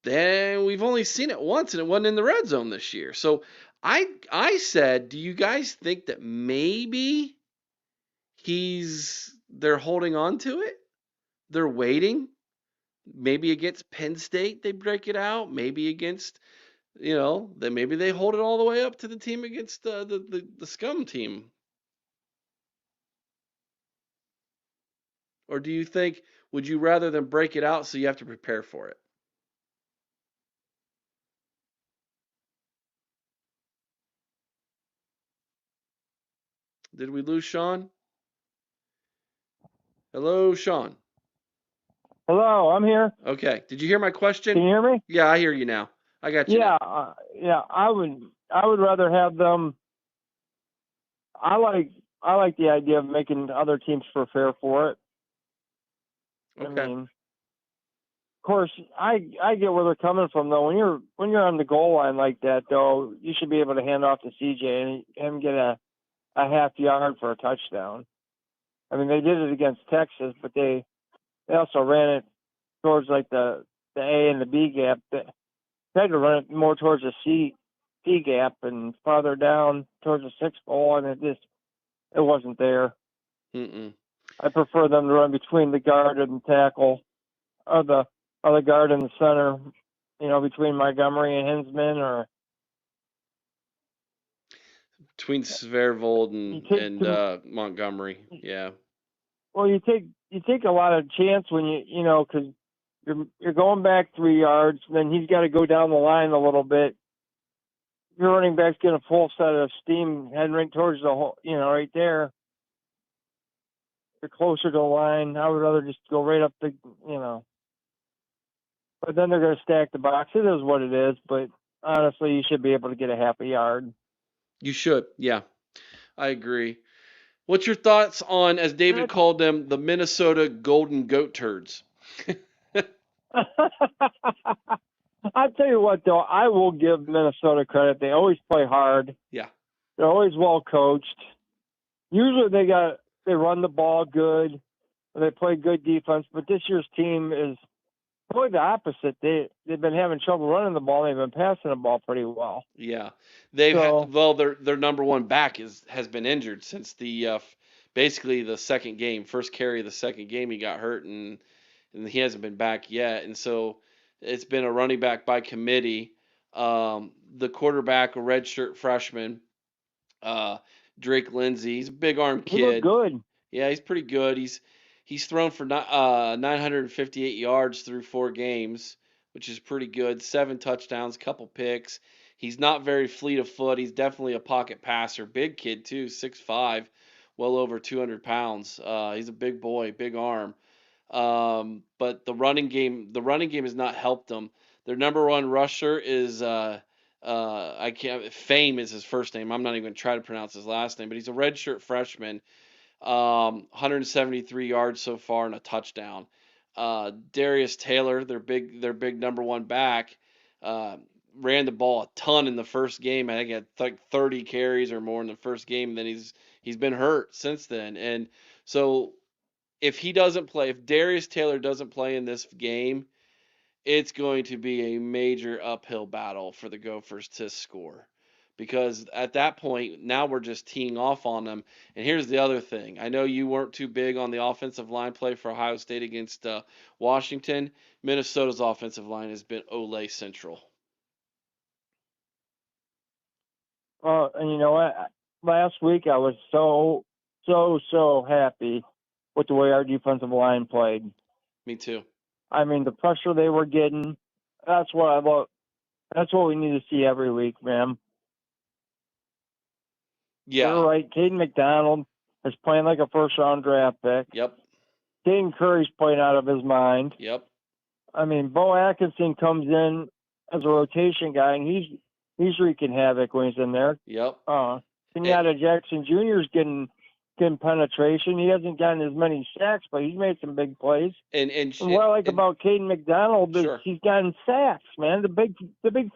Then we've only seen it once, and it wasn't in the red zone this year. So I said, do you guys think that maybe they're holding on to it? They're waiting. Maybe against Penn State they break it out. Maybe against then maybe they hold it all the way up to the team against the scum team. Or do you think would you rather than break it out so you have to prepare for it? Did we lose Sean? Hello, Sean. Hello, I'm here. Okay. Did you hear my question? Can you hear me? Yeah, I hear you now. I got you now. Yeah. I would rather have them. I like the idea of making other teams prepare for it. I Okay. mean, of course, I get where they're coming from though. When you're on the goal line like that though, you should be able to hand off to CJ and him get a half yard for a touchdown. I mean, they did it against Texas, but they also ran it towards like the A and the B gap. They tried to run it more towards the C gap and farther down towards the 6 hole, and it wasn't there. Mm-mm. I prefer them to run between the guard and the tackle, or the guard and the center. Between Montgomery and Hinsman, or Between Sveervold you and take Montgomery. Yeah. well, you take a lot of chance when because you're going back 3 yards, then he's got to go down the line a little bit. Your running back's getting a full set of steam heading right towards the hole, right there. You're closer to the line. I would rather just go right up but then they're going to stack the box. It is what it is, but honestly, you should be able to get a half a yard. You should. Yeah. I agree. What's your thoughts on, as David called them, the Minnesota Golden Goat Turds? I'll tell you what, though, I will give Minnesota credit. They always play hard. Yeah. They're always well coached. Usually they run the ball good. They play good defense, but this year's team is really the opposite. They've been having trouble running the ball. They've been passing the ball pretty well. Yeah. So Their number one back has been injured since basically the second game, first carry of the second game he got hurt and he hasn't been back yet. And so it's been a running back by committee. The quarterback, a redshirt freshman, uh, Drake Lindsay. He's a big arm he looked kid. good. Yeah, he's pretty good. He's thrown for 958 yards through 4 games, which is pretty good. 7 touchdowns, couple picks. He's not very fleet of foot. He's definitely a pocket passer. Big kid too, 6'5", well over 200 pounds. He's a big boy, big arm. But the running game has not helped them. Their number one rusher is I can't. Fame is his first name. I'm not even gonna try to pronounce his last name, but he's a redshirt freshman. 173 yards so far and a touchdown. Darius Taylor, their big number one back, uh, ran the ball a ton in the first game. I think he had like 30 carries or more in the first game. And then he's been hurt since then. And so if Darius Taylor doesn't play in this game, it's going to be a major uphill battle for the Gophers to score. Because at that point, now we're just teeing off on them. And here's the other thing. I know you weren't too big on the offensive line play for Ohio State against Washington. Minnesota's offensive line has been Ole Central. And you know what? Last week I was so happy with the way our defensive line played. Me too. I mean, the pressure they were getting, that's what I love. That's what we need to see every week, man. Yeah. You're right. Caden McDonald is playing like a first-round draft pick. Yep. Caden Curry's playing out of his mind. Yep. I mean, Bo Atkinson comes in as a rotation guy, and he's wreaking havoc when he's in there. Yep. Kenyatta Jackson Jr. is getting penetration. He hasn't gotten as many sacks, but he's made some big plays. And what I like about Caden McDonald is he's gotten sacks, man. The big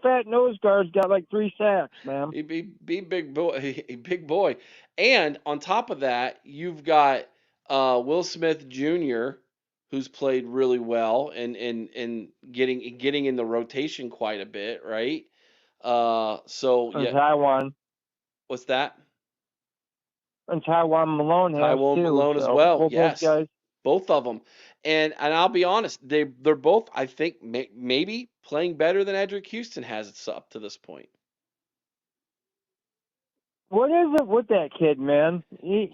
fat nose guard's got like 3 sacks, man. He big boy, a big boy. And on top of that, you've got Will Smith Jr., who's played really well and getting in the rotation quite a bit, right? So and yeah. Taiwan. What's that? And Taiwan Malone has Taiwan too. Malone as So well. both Yes. those guys. Both of them. And I'll be honest, they're both, I think, maybe playing better than Edric Houston has up to this point. What is it with that kid, man?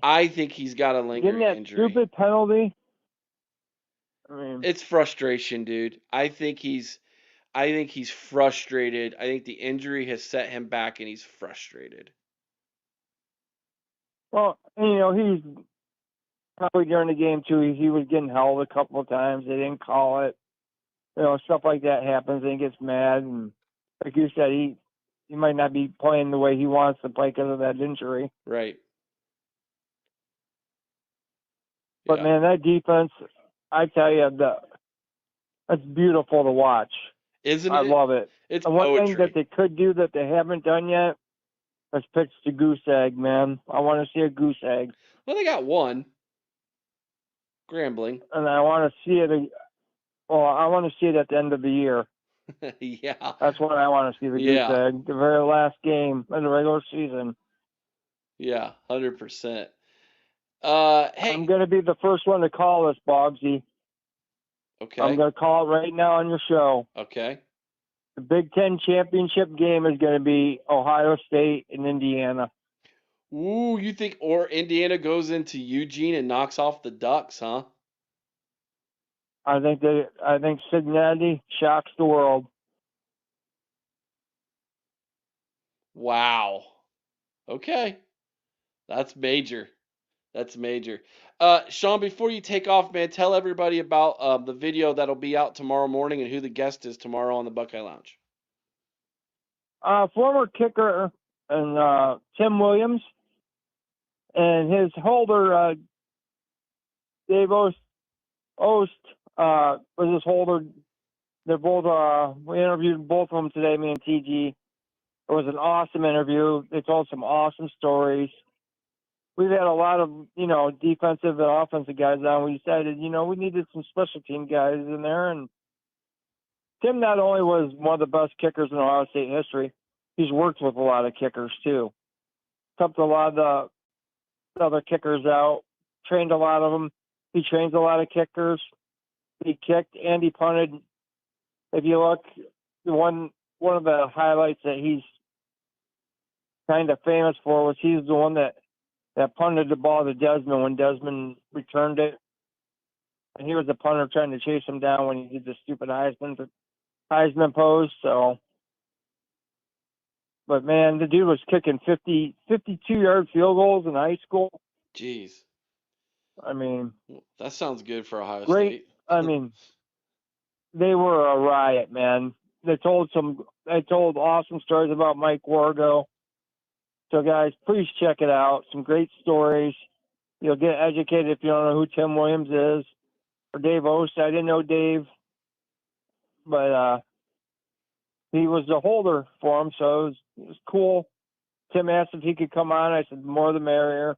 I think he's got a lingering injury. Getting that stupid penalty. I mean, it's frustration, dude. I think he's frustrated. I think the injury has set him back, and he's frustrated. Well, you know, he's probably during the game too. He was getting held a couple of times. They didn't call it. You know, stuff like that happens, and he gets mad. And like you said, he might not be playing the way he wants to play because of that injury. Right. But yeah. Man, that defense, I tell you, that's beautiful to watch. Isn't it? I love it. It's and one poetry. thing that they could do that they haven't done yet is pitch the goose egg, man. I want to see a goose egg. Well, they got one. Grambling. And I want to see it. I want to see it at the end of the year. Yeah. That's what I want to see, the goose egg, the very last game of the regular season. Yeah, 100%. Hey, I'm going to be the first one to call this, Bogsy. Okay. I'm going to call it right now on your show. Okay. The Big Ten championship game is going to be Ohio State and Indiana. Ooh, you think Indiana goes into Eugene and knocks off the Ducks, huh? I think Cincinnati shocks the world. Wow. Okay. That's major. Sean, before you take off, man, tell everybody about the video that'll be out tomorrow morning and who the guest is tomorrow on the Buckeye Lounge. Former kicker and Tim Williams and his holder, Dave Ost was his holder. They're both, we interviewed both of them today, me and TG. It was an awesome interview. They told some awesome stories. We've had a lot of, defensive and offensive guys on. We decided, we needed some special team guys in there. And Tim not only was one of the best kickers in Ohio State history, he's worked with a lot of kickers too. Helped a lot of the other kickers out, trained a lot of them. He trains a lot of kickers. He kicked and he punted. If you look, one of the highlights that he's kind of famous for was he's the one that punted the ball to Desmond when Desmond returned it. And he was the punter trying to chase him down when he did the stupid Heisman pose. So, but man, the dude was kicking 52-yard field goals in high school. Jeez. I mean, that sounds good for Ohio great. State. I mean, they were a riot, man. They told awesome stories about Mike Wargo. So guys, please check it out. Some great stories. you'll get educated if you don't know who Tim Williams is. Or Dave Ost. I didn't know Dave, but he was the holder for him, so it was cool. Tim asked if he could come on. I said, more the merrier.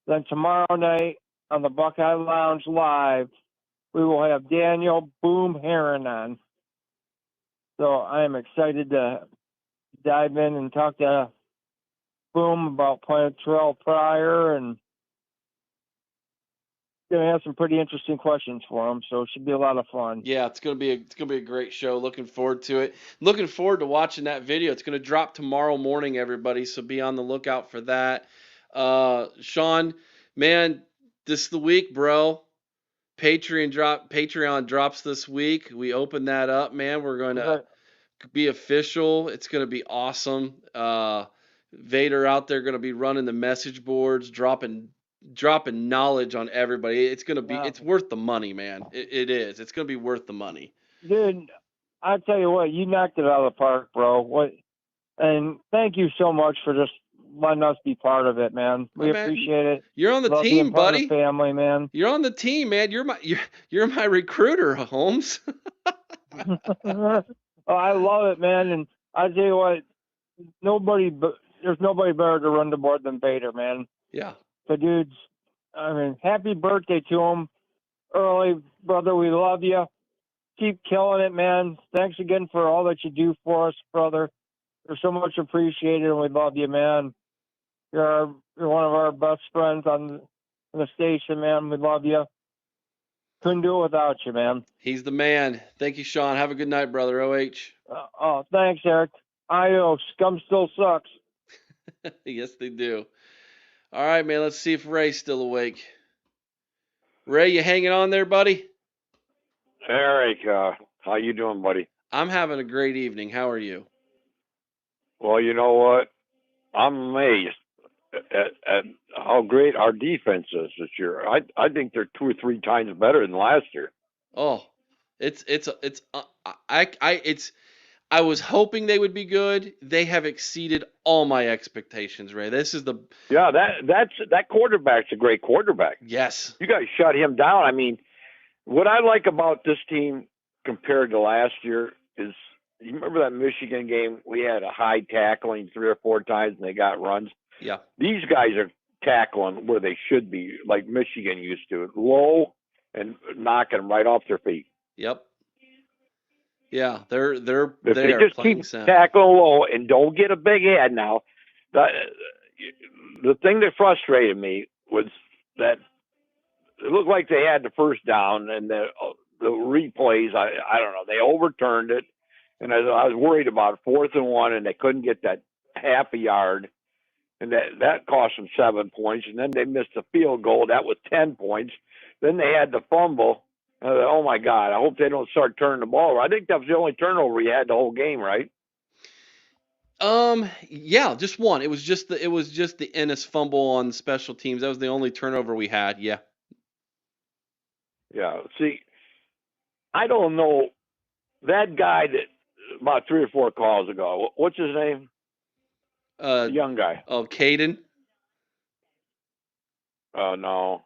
Then tomorrow night on the Buckeye Lounge Live, we will have Daniel Boom Heron on. So I am excited to dive in and talk to Boom about playing Terrell Pryor, and going to have some pretty interesting questions for him. So it should be a lot of fun. Yeah, it's gonna be a great show. Looking forward to it. Looking forward to watching that video. It's gonna drop tomorrow morning, everybody. So be on the lookout for that. Sean, man, this is the week, bro. Patreon drops this week. We open that up, man. We're gonna be official. It's gonna be awesome. Vader out there gonna be running the message boards, dropping knowledge on everybody. It's gonna be it's worth the money, man. It is. It's gonna be worth the money. Dude, I tell you what, you knocked it out of the park, bro. And thank you so much for just letting us be part of it, man. We appreciate it. You're on the Love team, being part buddy. Of the family, man. You're on the team, man. You're my recruiter, Holmes. Oh, I love it, man. And I tell you what, there's nobody better to run the board than Vader, man. Yeah. So, dudes, I mean, happy birthday to him early, brother. We love you. Keep killing it, man. Thanks again for all that you do for us, brother. You're so much appreciated, and we love you, man. You're one of our best friends on the station, man. We love you. Couldn't do it without you, man. He's the man. Thank you, Sean. Have a good night, brother. OH. Thanks, Eric. IO, scum still sucks. Yes, they do. All right, man. Let's see if Ray's still awake. Ray, you hanging on there, buddy? Eric, how you doing, buddy? I'm having a great evening. How are you? Well, you know what? I'm amazed at how great our defense is this year. I think they're 2 or 3 times better than last year. Oh, I was hoping they would be good. They have exceeded all my expectations, Ray. That quarterback's a great quarterback. Yes. You guys shut him down. I mean, what I like about this team compared to last year is, you remember that Michigan game? We had a high tackling 3 or 4 times and they got runs. Yeah. These guys are tackling where they should be, like Michigan used to, low and knocking them right off their feet. Yep. Yeah, they're if they just keep tackling low and don't get a big head now. The thing that frustrated me was that it looked like they had the first down, and the replays, I don't know, they overturned it, and I was worried about 4th and 1, and they couldn't get that half a yard, and that cost them 7 points, and then they missed a field goal. That was 10 points. Then they had the fumble. Oh my God! I hope they don't start turning the ball over. I think that was the only turnover he had the whole game, right? Yeah, just one. It was just the Ennis fumble on special teams. That was the only turnover we had. Yeah. Yeah. See, I don't know that guy that about 3 or 4 calls ago. What's his name? The young guy. Oh, Caden. No,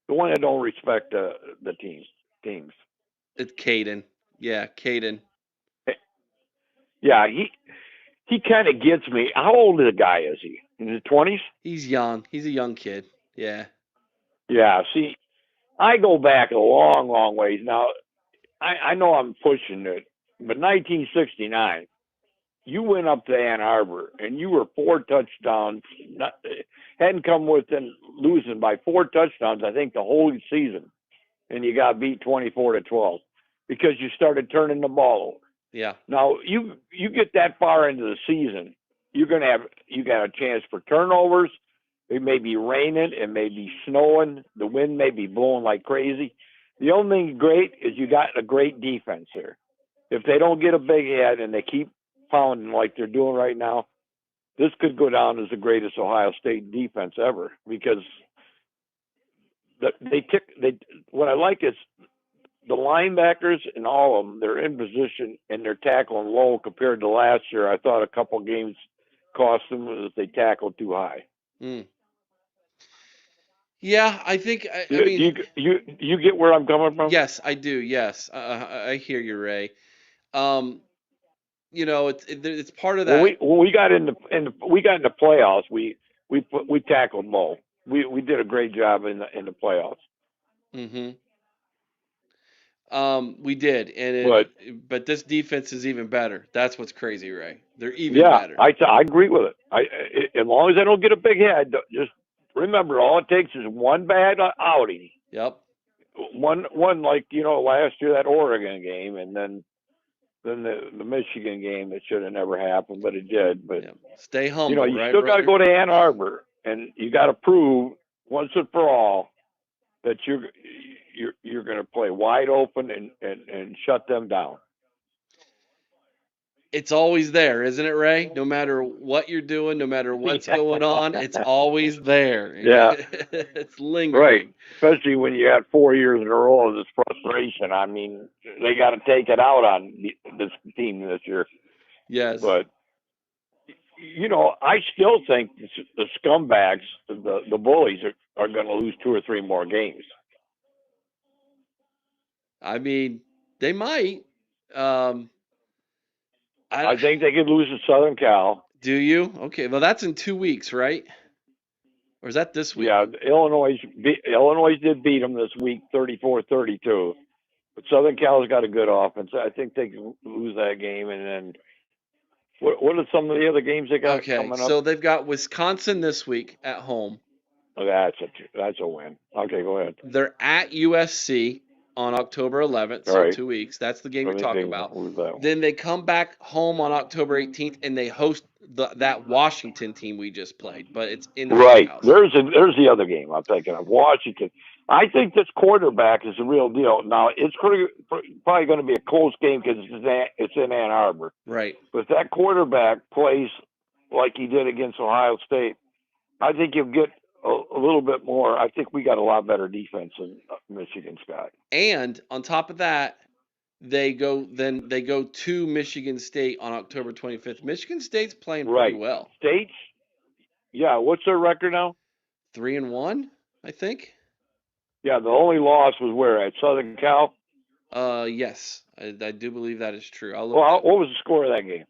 the one that don't respect the teams. It's Caden. Yeah, Caden. Yeah, he kind of gets me. How old is the guy? Is he in his 20s? He's young. He's a young kid. Yeah. Yeah. See, I go back a long, long ways. Now, I know I'm pushing it, but 1969, you went up to Ann Arbor and you were 4 touchdowns. Hadn't come within losing by 4 touchdowns, I think, the whole season. And you got beat 24-12 because you started turning the ball over. Yeah. Now you get that far into the season, you got a chance for turnovers. It may be raining, it may be snowing, the wind may be blowing like crazy. The only thing great is you got a great defense here. If they don't get a big head and they keep pounding like they're doing right now, this could go down as the greatest Ohio State defense ever, because what I like is the linebackers and all of them, they're in position and they're tackling low compared to last year. I thought a couple games cost them if they tackled too high. Yeah, I think. I You mean, you get where I'm coming from? yes, I do. Yes, I hear you, Ray. Um, it's part of that. When we got in the playoffs, we tackled Mo. We did a great job in the playoffs. Hmm. We did, But but this defense is even better. That's what's crazy, Ray. They're even yeah, better. I agree with it. As long as I don't get a big head, just remember all it takes is one bad outing. Yep. One like last year that Oregon game, and then the Michigan game that should have never happened, but it did. But Yep. Stay humble, you right, still got to brother? go to Ann Arbor, and you got to prove once and for all that you're going to play wide open and shut them down. It's always there, isn't it, Ray? No matter what you're doing, no matter what's going on, it's always there. Yeah, It's right. lingering. Especially when you had 4 years in a row of this frustration. I mean, they got to take it out on this team this year. Yes. But I still think the scumbags, the bullies, are going to lose 2 or 3 more games. I mean, they might. Um, I I think they could lose to Southern Cal. do you? Okay. Well, that's in 2 weeks, right? Or is that this week? Yeah, Illinois did beat them this week, 34-32. But Southern Cal's got a good offense. I think they can lose that game. And then what are some of the other games they got Okay. coming up? So they've got Wisconsin this week at home. Oh, that's a win. Okay, go ahead. They're at USC on October 11th, All so right. 2 weeks. That's the game Let you're me talking think. about. Who's that one? Then they come back home on October 18th and they host that Washington team we just played, but it's in the big Right. house. There's the other game I'm thinking of. Washington. I think this quarterback is the real deal. Now it's probably going to be a close game because it's in Ann Arbor. Right. But if that quarterback plays like he did against Ohio State, I think you'll get a little bit more. I think we got a lot better defense than Michigan Scott. And on top of that, they go to Michigan State on October 25th. Michigan State's playing pretty Right. well. States. Yeah. What's their record now? 3-1, I think. Yeah. The only loss was where at Southern Cal. Yes, I do believe that is true. I'll look Well, that. what was the score of that game?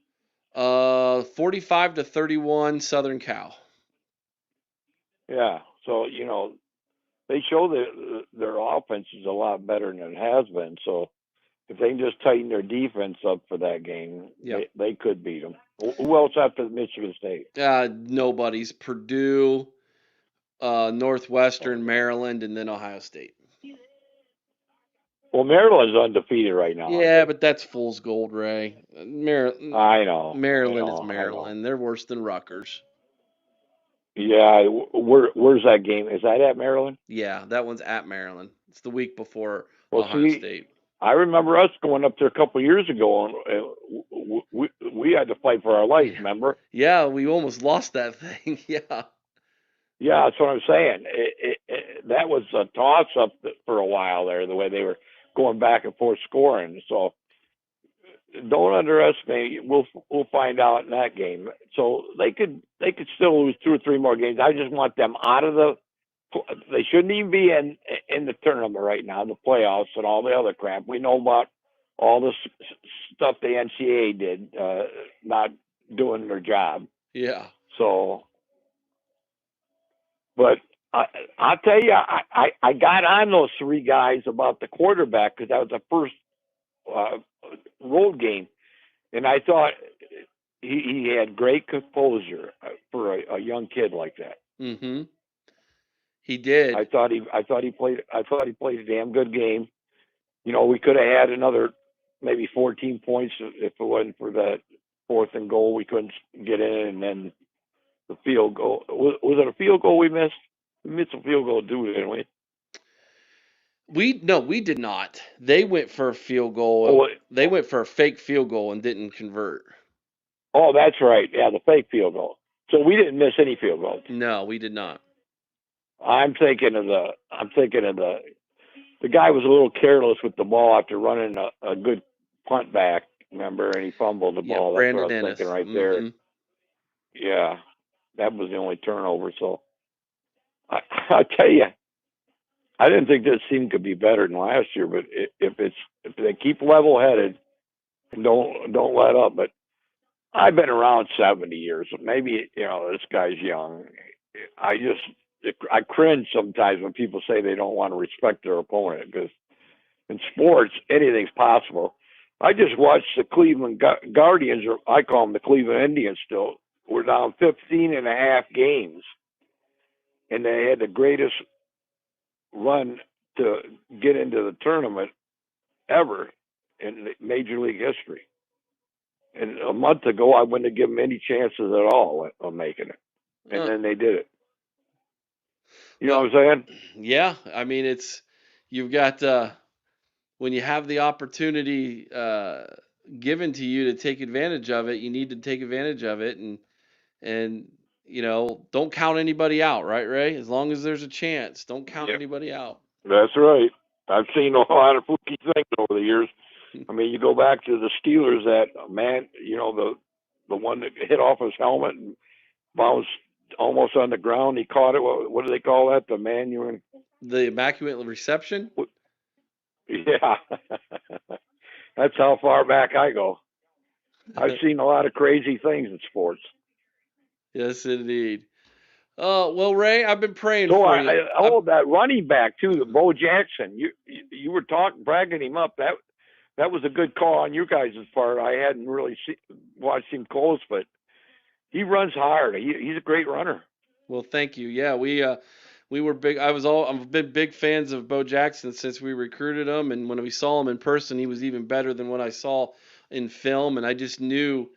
45-31 Southern Cal. Yeah. So they show that their offense is a lot better than it has been. So if they can just tighten their defense up for that game, Yep. they could beat them. Who else after Michigan State? Nobody's Purdue, Northwestern, Maryland, and then Ohio State. Well, Maryland's undefeated right now. Yeah, but that's fool's gold, Ray. I know. Maryland is I know. Maryland. They're worse than Rutgers. Yeah. Where's that game? Is that at Maryland? Yeah, that one's at Maryland. It's the week before Well, Ohio see, State. I remember us going up there a couple of years ago, and we had to fight for our life. Remember? Yeah, we almost lost that thing. Yeah. Yeah, that's what I'm saying. That was a toss-up for a while there, the way they were going back and forth scoring. So don't underestimate. We'll find out in that game. So they could still lose 2 or 3 more games. I just want them out of the. They shouldn't even be in the tournament right now, the playoffs and all the other crap. We know about all the stuff the NCAA did, not doing their job. Yeah. So. But I'll tell you, I got on those 3 guys about the quarterback because that was the first road game, and I thought he had great composure for a young kid like that. Mm-hmm. He did. I thought he played a damn good game. We could have had another maybe 14 points if it wasn't for that 4th and goal. We couldn't get in, and then the field goal. Was it a field goal we missed? We missed a field goal, didn't we? We did not. They went for a field goal. They went for a fake field goal and didn't convert. Oh, that's right. Yeah, the fake field goal. So we didn't miss any field goals. No, we did not. I'm thinking of the guy was a little careless with the ball after running a good punt back, remember, and he fumbled the ball. That's Brandon what I was Ennis. thinking right there. Yeah, that was the only turnover. So I tell you, I didn't think this team could be better than last year, but if they keep level headed and don't let up. But I've been around 70 years. Maybe this guy's young. I just I cringe sometimes when people say they don't want to respect their opponent because in sports anything's possible. I just watched the Cleveland Guardians, or I call them the Cleveland Indians. Still, we're down 15 and a half games, and they had the greatest run to get into the tournament ever in Major League history. And a month ago, I wouldn't have given them any chances at all of making it, and then they did it. You know what I'm saying? Yeah, I mean you've got when you have the opportunity given to you to take advantage of it, you need to take advantage of it, and don't count anybody out, right, Ray? As long as there's a chance, don't count anybody out. That's right. I've seen a lot of fluky things over the years. I mean, you go back to the Steelers, that man, the one that hit off his helmet and bounced almost on the ground. He caught it. What do they call that? The immaculate reception. Yeah, that's how far back I go. I've seen a lot of crazy things in sports. Yes, indeed. Well, Ray, I've been praying for you. That running back too, Bo Jackson. You were bragging him up. That was a good call on you guys' part. I hadn't really watched him close, but he runs hard. He's a great runner. Well, thank you. Yeah, we were big. I've been big fans of Bo Jackson since we recruited him, and when we saw him in person, he was even better than what I saw in film. And I just knew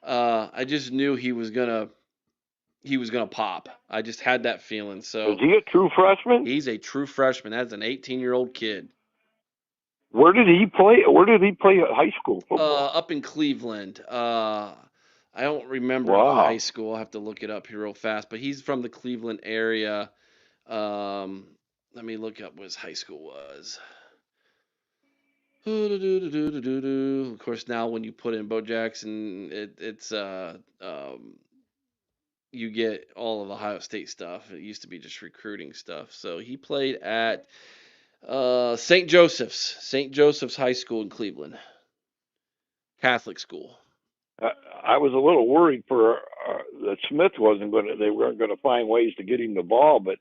he was gonna pop. I just had that feeling. So is he a true freshman? He's a true freshman. That's an 18-year-old kid. Where did he play? Where did he play high school football? Up in Cleveland. I don't remember the high school. I'll have to look it up here real fast. But he's from the Cleveland area. Let me look up what his high school was. Of course, now when you put in Bo Jackson, it's you get all of the Ohio State stuff. It used to be just recruiting stuff. So he played at St. Joseph's High School in Cleveland, Catholic school. I was a little worried for that Smith they weren't going to find ways to get him the ball, but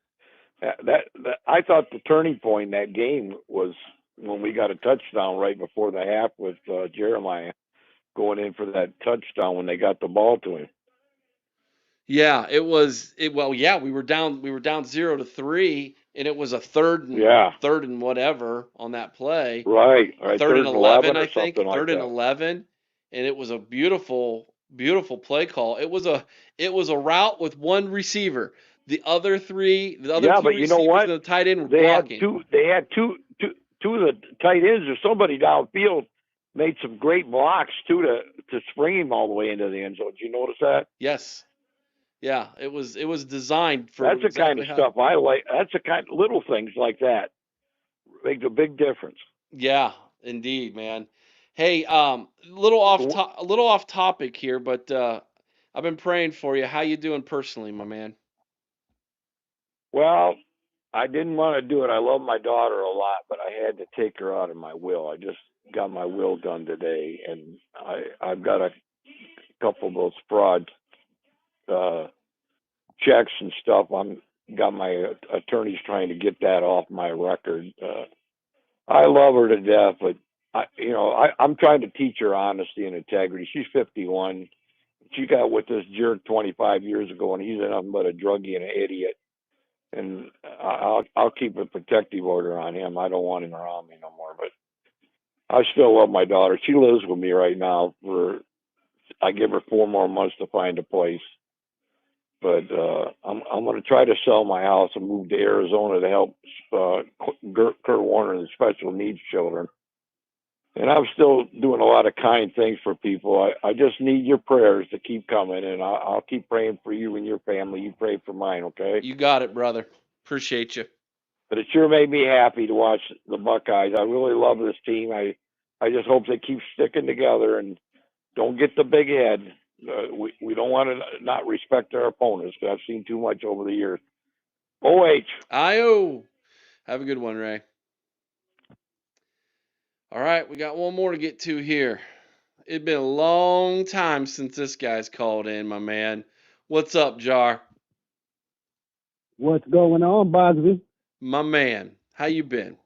that I thought the turning point in that game was when we got a touchdown right before the half with Jeremiah going in for that touchdown when they got the ball to him. Yeah, it was. Well, yeah, we were down 0-3, and it was a third and whatever on that play. Right. Third and 11, I think. Third and 11, and it was a beautiful play call. It was a route with one receiver. The other two receivers and the tight end were blocking. They had two of the tight ends or somebody downfield made some great blocks too to spring him all the way into the end zone. Did you notice that? Yes. Yeah, it was designed for. That's the kind of stuff I like. That's the kind of little things like that make a big difference. Yeah, indeed, man. Hey, a little off topic here, but I've been praying for you. How you doing personally, my man? Well, I didn't want to do it. I love my daughter a lot, but I had to take her out of my will. I just got my will done today, and I've got a couple of those fraud checks and stuff. Got my attorneys trying to get that off my record. I love her to death, but I'm trying to teach her honesty and integrity. She's 51. She got with this jerk 25 years ago, and he's nothing but a druggie and an idiot. And I'll keep a protective order on him. I don't want him around me no more. But I still love my daughter. She lives with me right now. I give her 4 more months to find a place. But I'm going to try to sell my house and move to Arizona to help Kurt Warner and the special needs children. And I'm still doing a lot of kind things for people. I just need your prayers to keep coming, and I'll keep praying for you and your family. You pray for mine, okay? You got it, brother. Appreciate you. But it sure made me happy to watch the Buckeyes. I really love this team. I just hope they keep sticking together and don't get the big head. We don't want to not respect our opponents. I've seen too much over the years. OH. IO. Have a good one, Ray. All right, we got one more to get to here. It's been a long time since this guy's called in, my man. What's up, Jar? What's going on, Bosby? My man, how you been?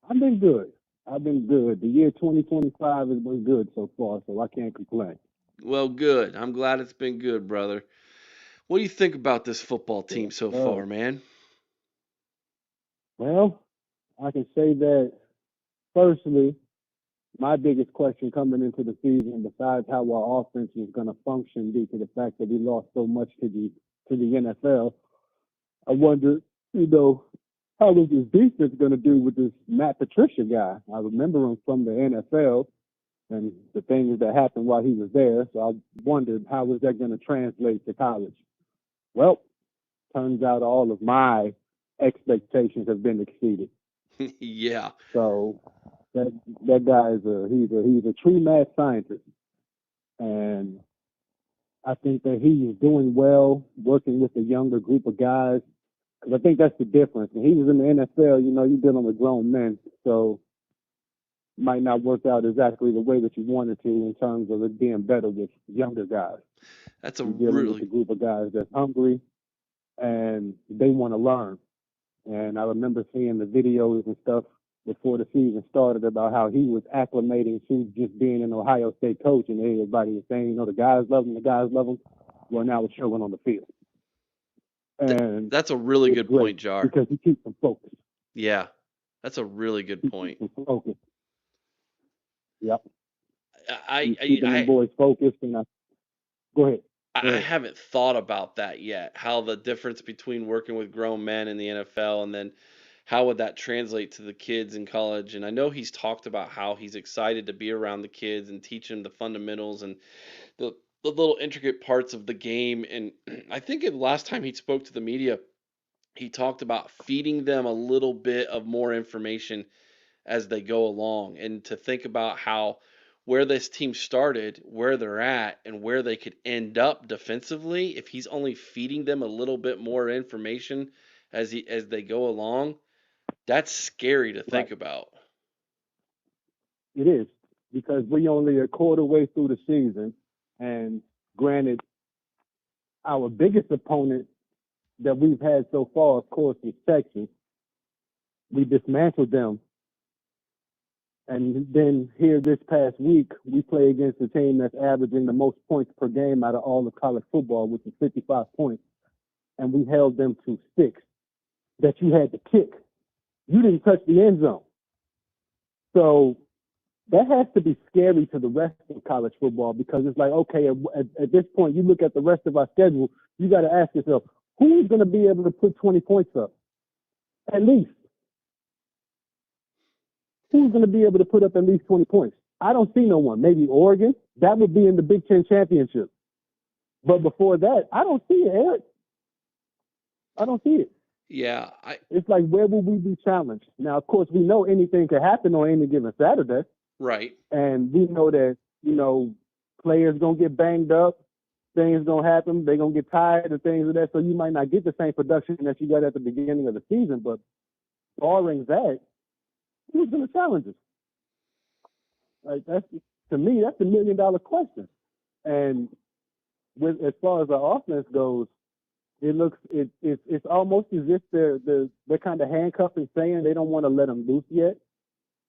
I've been good. I've been good. The year 2025 has been good so far, so I can't complain. Well, good. I'm glad it's been good, brother. What do you think about this football Yes, team so sir. far, man? Well, I can say that, firstly, my biggest question coming into the season, besides how our offense is going to function due to the fact that we lost so much to the NFL, I wonder, you know, how is this defense going to do with this Matt Patricia guy? I remember him from the NFL and the things that happened while he was there. So I wondered how was that going to translate to college. Well, turns out all of my expectations have been exceeded. Yeah, So that that guy is he's a true mad scientist, and I think that he is doing well working with a younger group of guys. Because I think that's the difference. When he was in the NFL, you're dealing with grown men, so might not work out exactly the way that you wanted to in terms of it being better with younger guys. that's a You're dealing with really a group of guys that's hungry and they want to learn. And I remember seeing the videos and stuff before the season started about how he was acclimating to just being an Ohio State coach, and everybody was saying, the guys love him, the guys love him. Well, now it's showing on the field, and that's a really it's good great point, Jar. because he keeps them focused. Yeah, that's a really good He point. keeps them focused. Yep, I he's I keeping them I boys focused. And go ahead, go I ahead. haven't thought about that yet. How the difference between working with grown men in the NFL and then how would that translate to the kids in college? And I know he's talked about how he's excited to be around the kids and teach them the fundamentals and the the little intricate parts of the game. And I think the last time he spoke to the media, he talked about feeding them a little bit of more information as they go along and to think about how where this team started, where they're at, and where they could end up defensively if he's only feeding them a little bit more information as they go along. That's scary to Right, think about. it is because we only a quarter way through the season, and granted, our biggest opponent that we've had so far, of course, is Texas. We dismantled them. And then here this past week, we play against a team that's averaging the most points per game out of all of college football, which is 55 points. And we held them to 6 that you had to kick. You didn't touch the end zone. So that has to be scary to the rest of college football because it's like, okay, at this point, you look at the rest of our schedule, you got to ask yourself, who's going to be able to put 20 points up? At least. Who's going to be able to put up at least 20 points? I don't see no one. Maybe Oregon. That would be in the Big Ten championship. But before that, I don't see it, Eric. I don't see it. Yeah, I It's like, where will we be challenged? Now, of course, we know anything could happen on any given Saturday. right. And we know that, players going to get banged up. Things going to happen. They're going to get tired and things of that. So you might not get the same production that you got at the beginning of the season. But barring that, who's going to challenge us? Like, to me, that's $1 million question. And as far as our offense goes, it's almost as if they're kind of handcuffing, saying they don't want to let him loose yet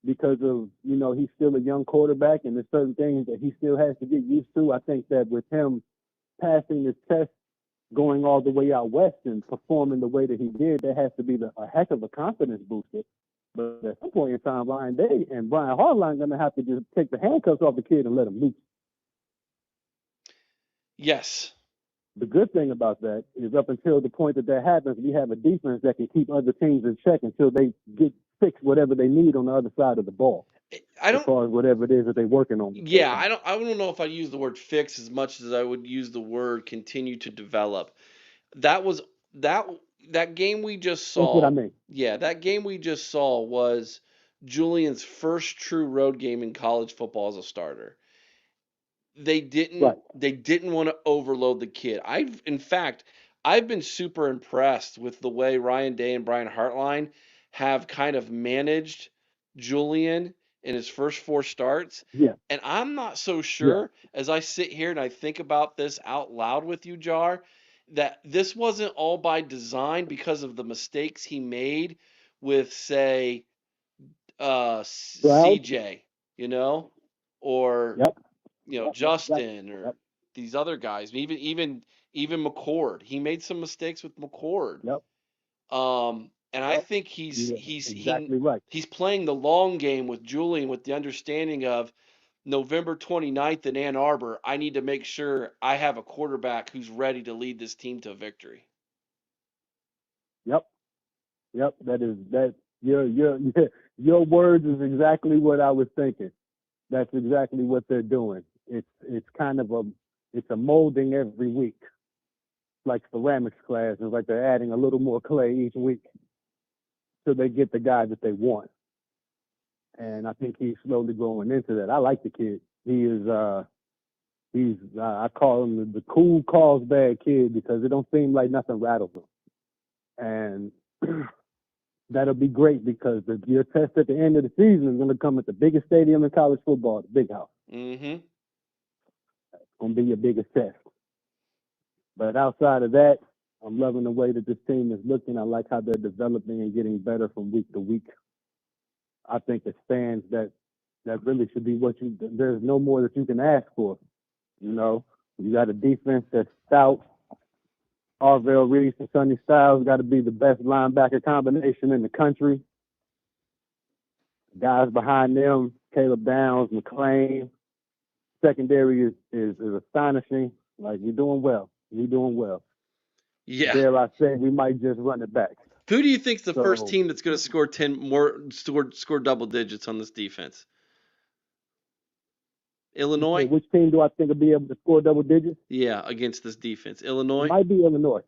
because of he's still a young quarterback and there's certain things that he still has to get used to. I think that with him passing his test, going all the way out west and performing the way that he did, that has to be a heck of a confidence booster. But at some point in time, Ryan Day and Brian Hartline going to have to just take the handcuffs off the kid and let him loose. Yes. The good thing about that is up until the point that happens, we have a defense that can keep other teams in check until they get fixed whatever they need on the other side of the ball, I as don't far as whatever it is that they're working on. Yeah, I don't know if I use the word fix as much as I would use the word continue to develop. That was that that game we just That's what I saw. mean. Yeah, that game we just saw was Julian's first true road game in college football as a starter. They didn't Right. they didn't want to overload the kid. In fact, I've been super impressed with the way Ryan Day and Brian Hartline have kind of managed Julian in his first 4 starts. Yeah, And I'm not so yeah, sure as I sit here and I think about this out loud with you, Jar, that this wasn't all by design because of the mistakes he made with, say, Stroud. CJ, you know, or Yep, yep, Justin or yep, these other guys, even McCord. He made some mistakes with McCord. yep, And I yep. think he's Yeah, he's he exactly right. he's playing the long game with Julian with the understanding of November 29th in Ann Arbor. I need to make sure I have a quarterback who's ready to lead this team to victory. Yep, yep. That your words is exactly what I was thinking. That's exactly what they're doing. It's kind of a molding every week, like ceramics class. It's like they're adding a little more clay each week till they get the guy that they want. And I think he's slowly growing into that. I like the kid. He's I call him the cool Carlsbad kid because it don't seem like nothing rattles him. And that'll be great because your test at the end of the season is going to come at the biggest stadium in college football, the Big House. Mm-hmm. It's going to be your biggest test. But outside of that, I'm loving the way that this team is looking. I like how they're developing and getting better from week to week. I think as fans, that really should be there's no more that you can ask for. You know, you got a defense that's stout. Arvell Reese and Sonny Styles got to be the best linebacker combination in the country. Guys behind them, Caleb Downs, McClain. Secondary is astonishing. Like, you're doing well. You're doing well. Yeah. Dare I say, we might just run it back. Who do you think's the first So, team that's going to score 10 more score double digits on this defense? you say, Illinois? which team do I think will be able to score double digits? Yeah, against this defense. It Illinois? might be Illinois.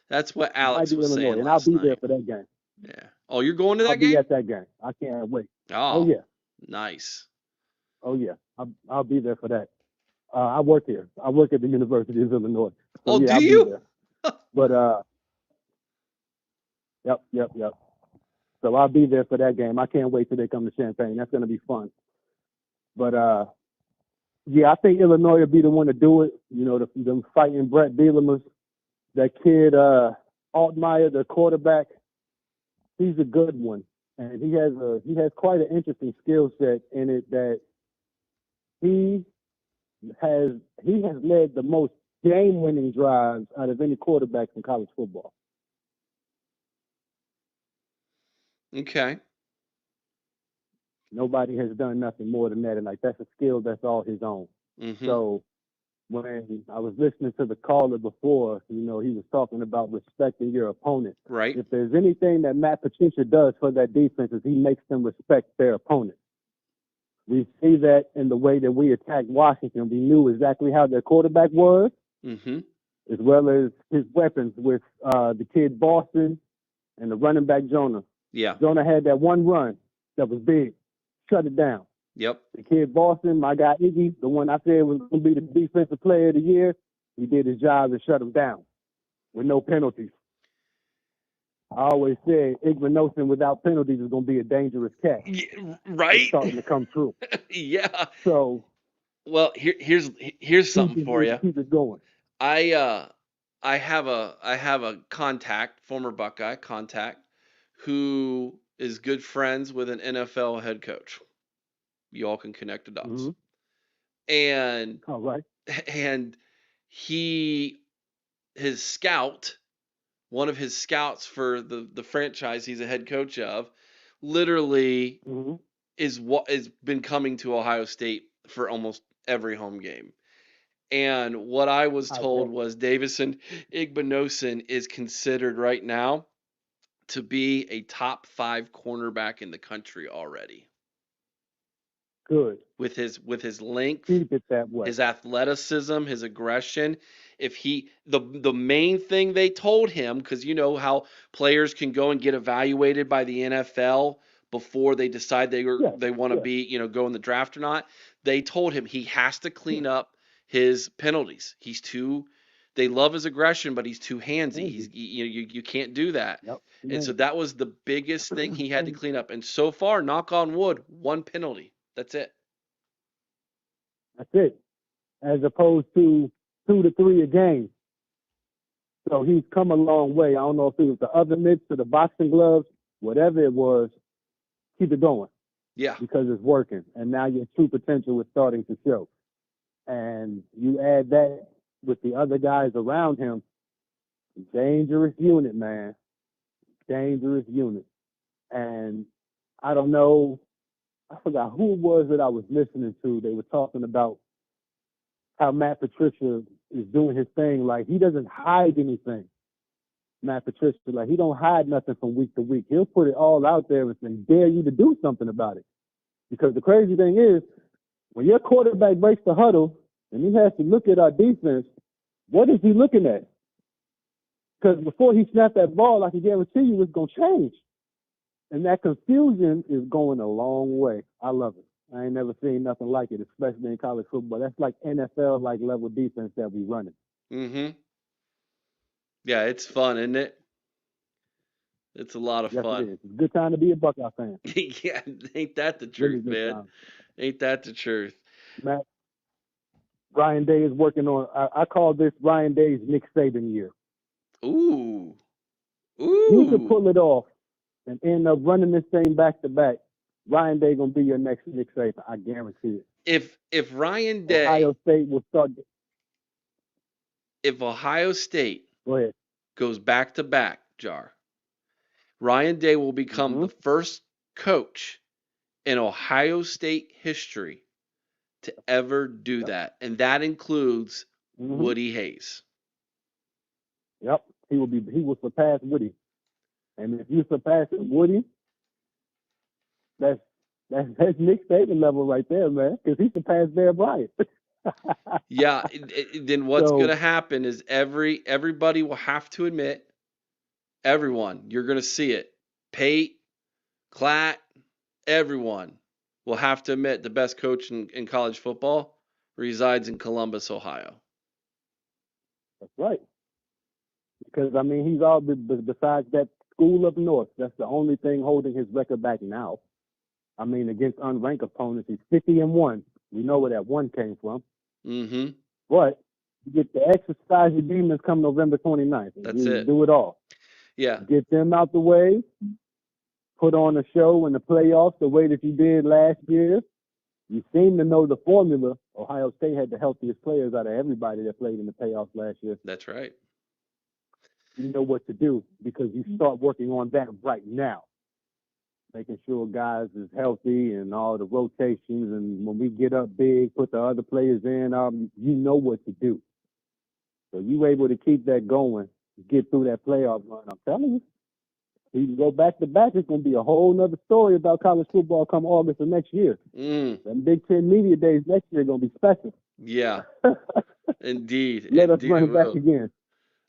That's what It might Alex be was saying Illinois, and I'll last be there night. for that game. Yeah. Oh, you're going to I'll that be game? at that game. I can't wait. Oh Oh, yeah. nice. Oh yeah. I'll be there for that. I work here. I work at the University of Illinois. So Oh, yeah, do I'll be you? there. But yep. So I'll be there for that game. I can't wait till they come to Champaign. That's gonna be fun. But yeah, I think Illinois will be the one to do it. You know, them fighting Brett Bielema, that kid Altmaier, the quarterback. He's a good one, and he has quite an interesting skill set in it that he has led the most game-winning drives out of any quarterback in college football. Okay. Nobody has done nothing more than that, and like that's a skill that's all his own. Mm-hmm. So when I was listening to the caller before, you know, he was talking about respecting your opponent. Right. If there's anything that Matt Patricia does for that defense is he makes them respect their opponent. We see that in the way that we attacked Washington. We knew exactly how their quarterback was, Mm-hmm. as well as his weapons with the kid Boston and the running back Jonah. Yeah. Jonah had that one run that was big, shut it down. Yep. The kid Boston, my guy Iggy, the one I said was going to be the defensive player of the year, he did his job and shut him down with no penalties. I always said Iggy Nosen without penalties is going to be a dangerous cat. Yeah, right. It's starting to come true. Yeah. So, well, here's something for you. Keep it going. I have a contact, former Buckeye contact, who is good friends with an NFL head coach. You all can connect the dots. Mm-hmm. And all right. And his scout, one of his scouts for the franchise he's a head coach of, literally mm-hmm. is what has been coming to Ohio State for almost every home game. And what I was told was Davison Igbinosun is considered right now to be a top 5 cornerback in the country already. Good. With his length, keep it that way. His athleticism, his aggression. If the main thing they told him, because you know how players can go and get evaluated by the NFL before they decide they want to be, go in the draft or not. They told him he has to clean up his penalties. He's too they love his aggression, but he's too handsy. Crazy. You can't do that. Yep. And so Man. that was the biggest thing he had to clean up. And so far, knock on wood, 1 penalty. That's it. That's it. As opposed to 2 to 3 a game. So he's come a long way. I don't know if it was the other mitts or the boxing gloves, whatever it was, keep it going Yeah. because it's working. And now your true potential is starting to show. And you add that with the other guys around him, dangerous unit, man. Dangerous unit. And I don't know, I forgot who it was that I was listening to. They were talking about how Matt Patricia is doing his thing. Like, he doesn't hide anything. Matt Patricia, like, he don't hide nothing from week to week. He'll put it all out there and dare you to do something about it. Because the crazy thing is, when your quarterback breaks the huddle and he has to look at our defense, what is he looking at? Because before he snapped that ball, I can guarantee you it's going to change. And that confusion is going a long way. I love it. I ain't never seen nothing like it, especially in college football. That's like NFL-like level defense that we running. Mm-hmm. Yeah, it's fun, isn't it? It's a lot of Yes, fun. it is. It's a good time to be a Buckeye fan. Yeah, ain't that the Really truth, good man? time. Ain't that the truth? Matt, Ryan Day is working on, I call this Ryan Day's Nick Saban year. Ooh. He could Ooh. pull it off and end up running this thing back to back. Ryan Day going to be your next Nick Saban. I guarantee it. If Ryan Day, Ohio State will start. if Ohio State Go ahead. goes back to back, Jar, Ryan Day will become the first coach in Ohio State history to ever do that. And that includes Woody Hayes. Yep. He will surpass Woody. And if you surpass Woody, that's Nick Saban level right there, man. Because he surpassed Bear Bryant. Yeah. Then what's So- going to happen is everybody will have to admit, everyone, you're going to see it. Pate, Klatt, everyone will have to admit the best coach in college football resides in Columbus, Ohio. That's right. Because, I mean, he's all besides that school up north. That's the only thing holding his record back now. I mean, against unranked opponents, he's 50-1. We know where that one came from. Mm-hmm. But you get the exercise your demons come November 29th. That's you it. Do it all. Yeah. Get them out the way. Put on a show in the playoffs the way that you did last year. You seem to know the formula. Ohio State had the healthiest players out of everybody that played in the playoffs last year. That's right. You know what to do because you start working on that right now. Making sure guys is healthy and all the rotations. And when we get up big, put the other players in, you know what to do. So you able to keep that going, get through that playoff run. I'm telling you. You can go back to back, it's going to be a whole nother story about college football come August of next year. Them Big Ten Media Days next year are going to be special. Yeah. Indeed. Let us Indeed run it it back will. again.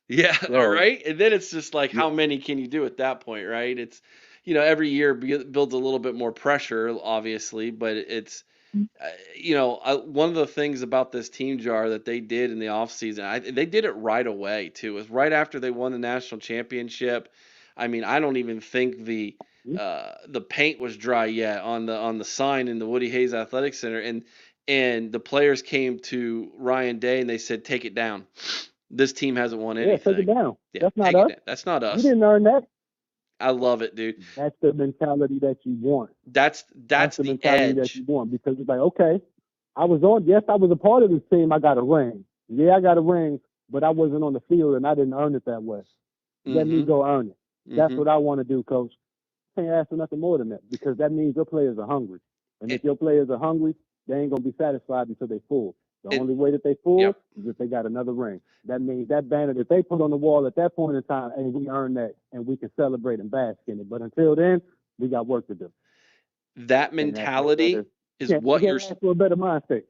Yeah, So- right? And then it's just like, how many can you do at that point, right? It's, every year builds a little bit more pressure, obviously, but it's, one of the things about this team, Jar, that they did in the offseason, they did it right away, too. It was right after they won the national championship. I mean, I don't even think the paint was dry yet on the sign in the Woody Hayes Athletic Center, and the players came to Ryan Day and they said, "Take it down. This team hasn't won anything." Yeah, take it down. Yeah, That's not take us. it down. That's not us. You didn't earn that. I love it, dude. That's the mentality that you want. That's the mentality that edge. you want because it's like, okay, I was a part of this team. I got a ring. Yeah, I got a ring, but I wasn't on the field and I didn't earn it that way. Let me go earn it. That's what I want to do, Coach. Can't ask for nothing more than that because that means your players are hungry. And if your players are hungry, they ain't going to be satisfied until they full. The only way that they full is if they got another ring. That means that banner that they put on the wall at that point in time, and we earn that, and we can celebrate and bask in it. But until then, we got work to do. That mentality is what you're ask for a better mindset.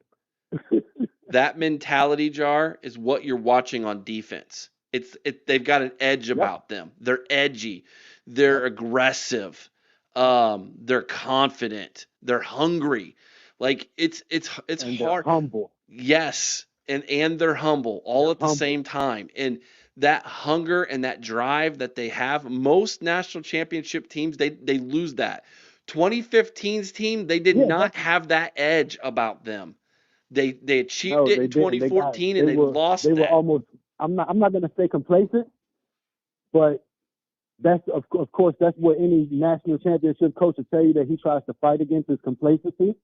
that mentality, Jar, is what you're watching on defense. They've got an edge about them. They're edgy. They're aggressive. They're confident. They're hungry. Like it's and hard. they're humble. Yes. and they're humble all They're at the humble. same time. And that hunger and that drive that they have, most national championship teams, they lose that. 2015's team, they did Yeah, not have that edge about them. They achieved no, it they in didn't. 2014 and They they were they lost were that. almost. I'm not gonna say complacent, but that's of course that's what any national championship coach will tell you, that he tries to fight against his complacency.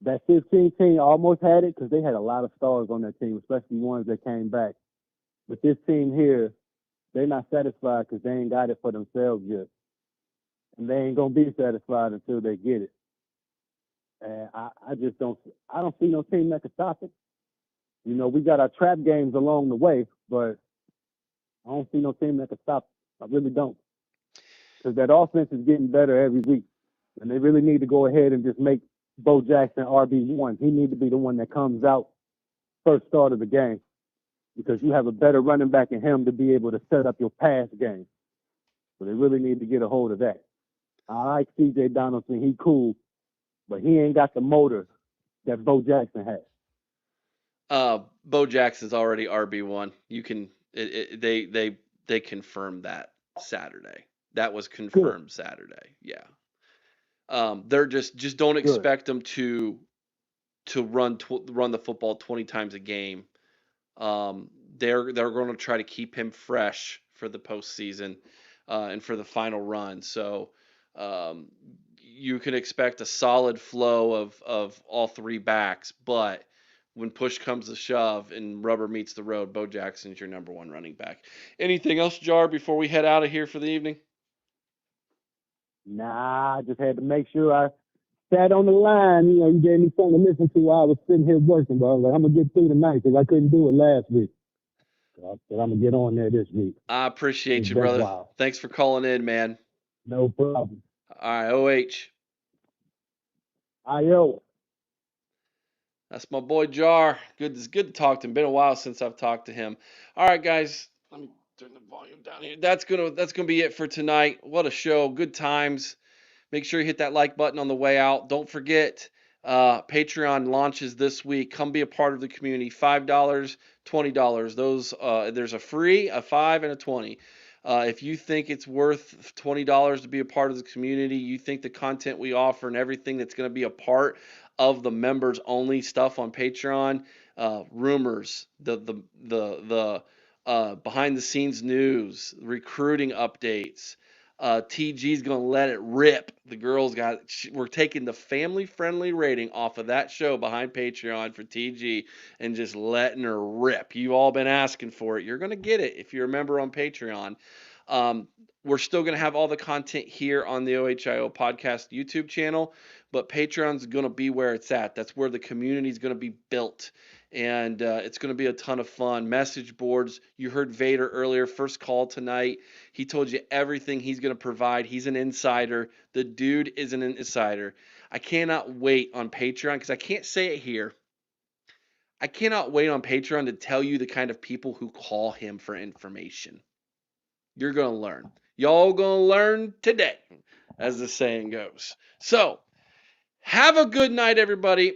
That 15 team almost had it because they had a lot of stars on that team, especially ones that came back. But this team here, they're not satisfied because they ain't got it for themselves yet, and they ain't gonna be satisfied until they get it. And I just don't see no team that can stop it. You know, we got our trap games along the way, but I don't see no team that can stop it. I really don't, because that offense is getting better every week, and they really need to go ahead and just make Bo Jackson RB1. He need to be the one that comes out first start of the game, because you have a better running back in him to be able to set up your pass game. So they really need to get a hold of that. I like C.J. Donaldson. He cool, but he ain't got the motor that Bo Jackson has. Bo Jackson's already RB1. You can they confirmed that Saturday. That was Good, confirmed Saturday. Yeah. They're just don't good. expect them to run the football 20 times a game. They're going to try to keep him fresh for the postseason and for the final run. So um, you can expect a solid flow of all three backs, but when push comes to shove and rubber meets the road, Bo Jackson's your number one running back. Anything else, Jar, before we head out of here for the evening? Nah, I just had to make sure I sat on the line. You know, you gave me something to listen to while I was sitting here working, but I was like, I'm gonna get through tonight because I couldn't do it last week. So I said I'm gonna get on there this week. I It's appreciate you, been a brother. while. Thanks for calling in, man. No problem. All right, OH. Io. That's my boy Jar. It's good to talk to him. Been a while since I've talked to him. All right, guys. Let me turn the volume down here. That's gonna be it for tonight. What a show. Good times. Make sure you hit that like button on the way out. Don't forget, Patreon launches this week. Come be a part of the community. $5, $20. Those there's a free, a 5, and a 20. If you think it's worth $20 to be a part of the community, you think the content we offer and everything that's going to be a part of the members only stuff on Patreon, rumors, the behind the scenes news, recruiting updates. TG's gonna let it rip. The girls we're taking the family friendly rating off of that show behind Patreon for TG and just letting her rip. You've all been asking for it. You're gonna get it if you're a member on Patreon. We're still gonna have all the content here on the OHIO podcast YouTube channel, but Patreon's gonna be where it's at. That's where the community is gonna be built. And it's going to be a ton of fun. Message boards. You heard Vader earlier, first call tonight. He told you everything he's going to provide. He's an insider. The dude is an insider. I cannot wait on Patreon because I can't say it here. I cannot wait on Patreon to tell you the kind of people who call him for information. You're going to learn. Y'all going to learn today, as the saying goes. So, have a good night, everybody.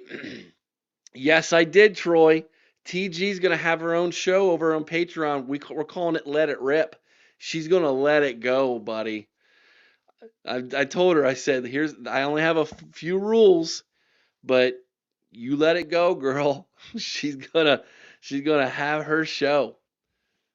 Yes, I did, Troy. TG's going to have her own show over on Patreon. We're calling it Let It Rip. She's going to let it go, buddy. I told her, I said, I only have a few rules, but you let it go, girl. She's gonna have her show.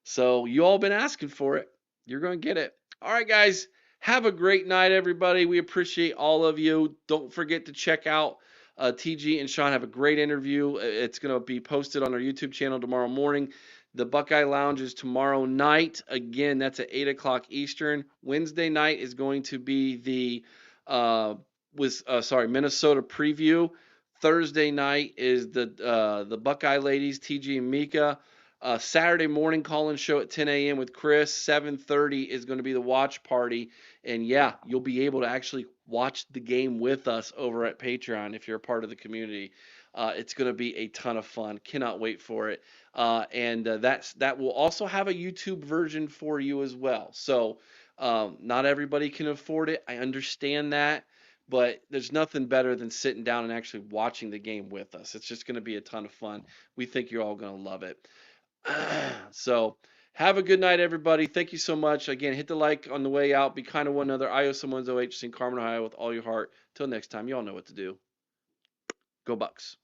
So you all been asking for it. You're gonna get it. All right, guys. Have a great night, everybody. We appreciate all of you. Don't forget to check out TG and Sean have a great interview. It's going to be posted on our YouTube channel tomorrow morning. The Buckeye Lounge is tomorrow night. Again, that's at 8 o'clock Eastern. Wednesday night is going to be the Minnesota preview. Thursday night is the Buckeye ladies, TG and Mika. Saturday morning call-in show at 10 a.m. with Chris. 7:30 is going to be the watch party. And yeah, you'll be able to actually watch the game with us over at Patreon if you're a part of the community. It's going to be a ton of fun. Cannot wait for it. That will also have a YouTube version for you as well. So not everybody can afford it. I understand that. but there's nothing better than sitting down and actually watching the game with us. It's just going to be a ton of fun. We think you're all going to love it. So have a good night, everybody. Thank you so much. Again, hit the like on the way out. Be kind to one another. I owe someone's OH in Carmen, Ohio with all your heart. Till next time, you all know what to do. Go Bucks.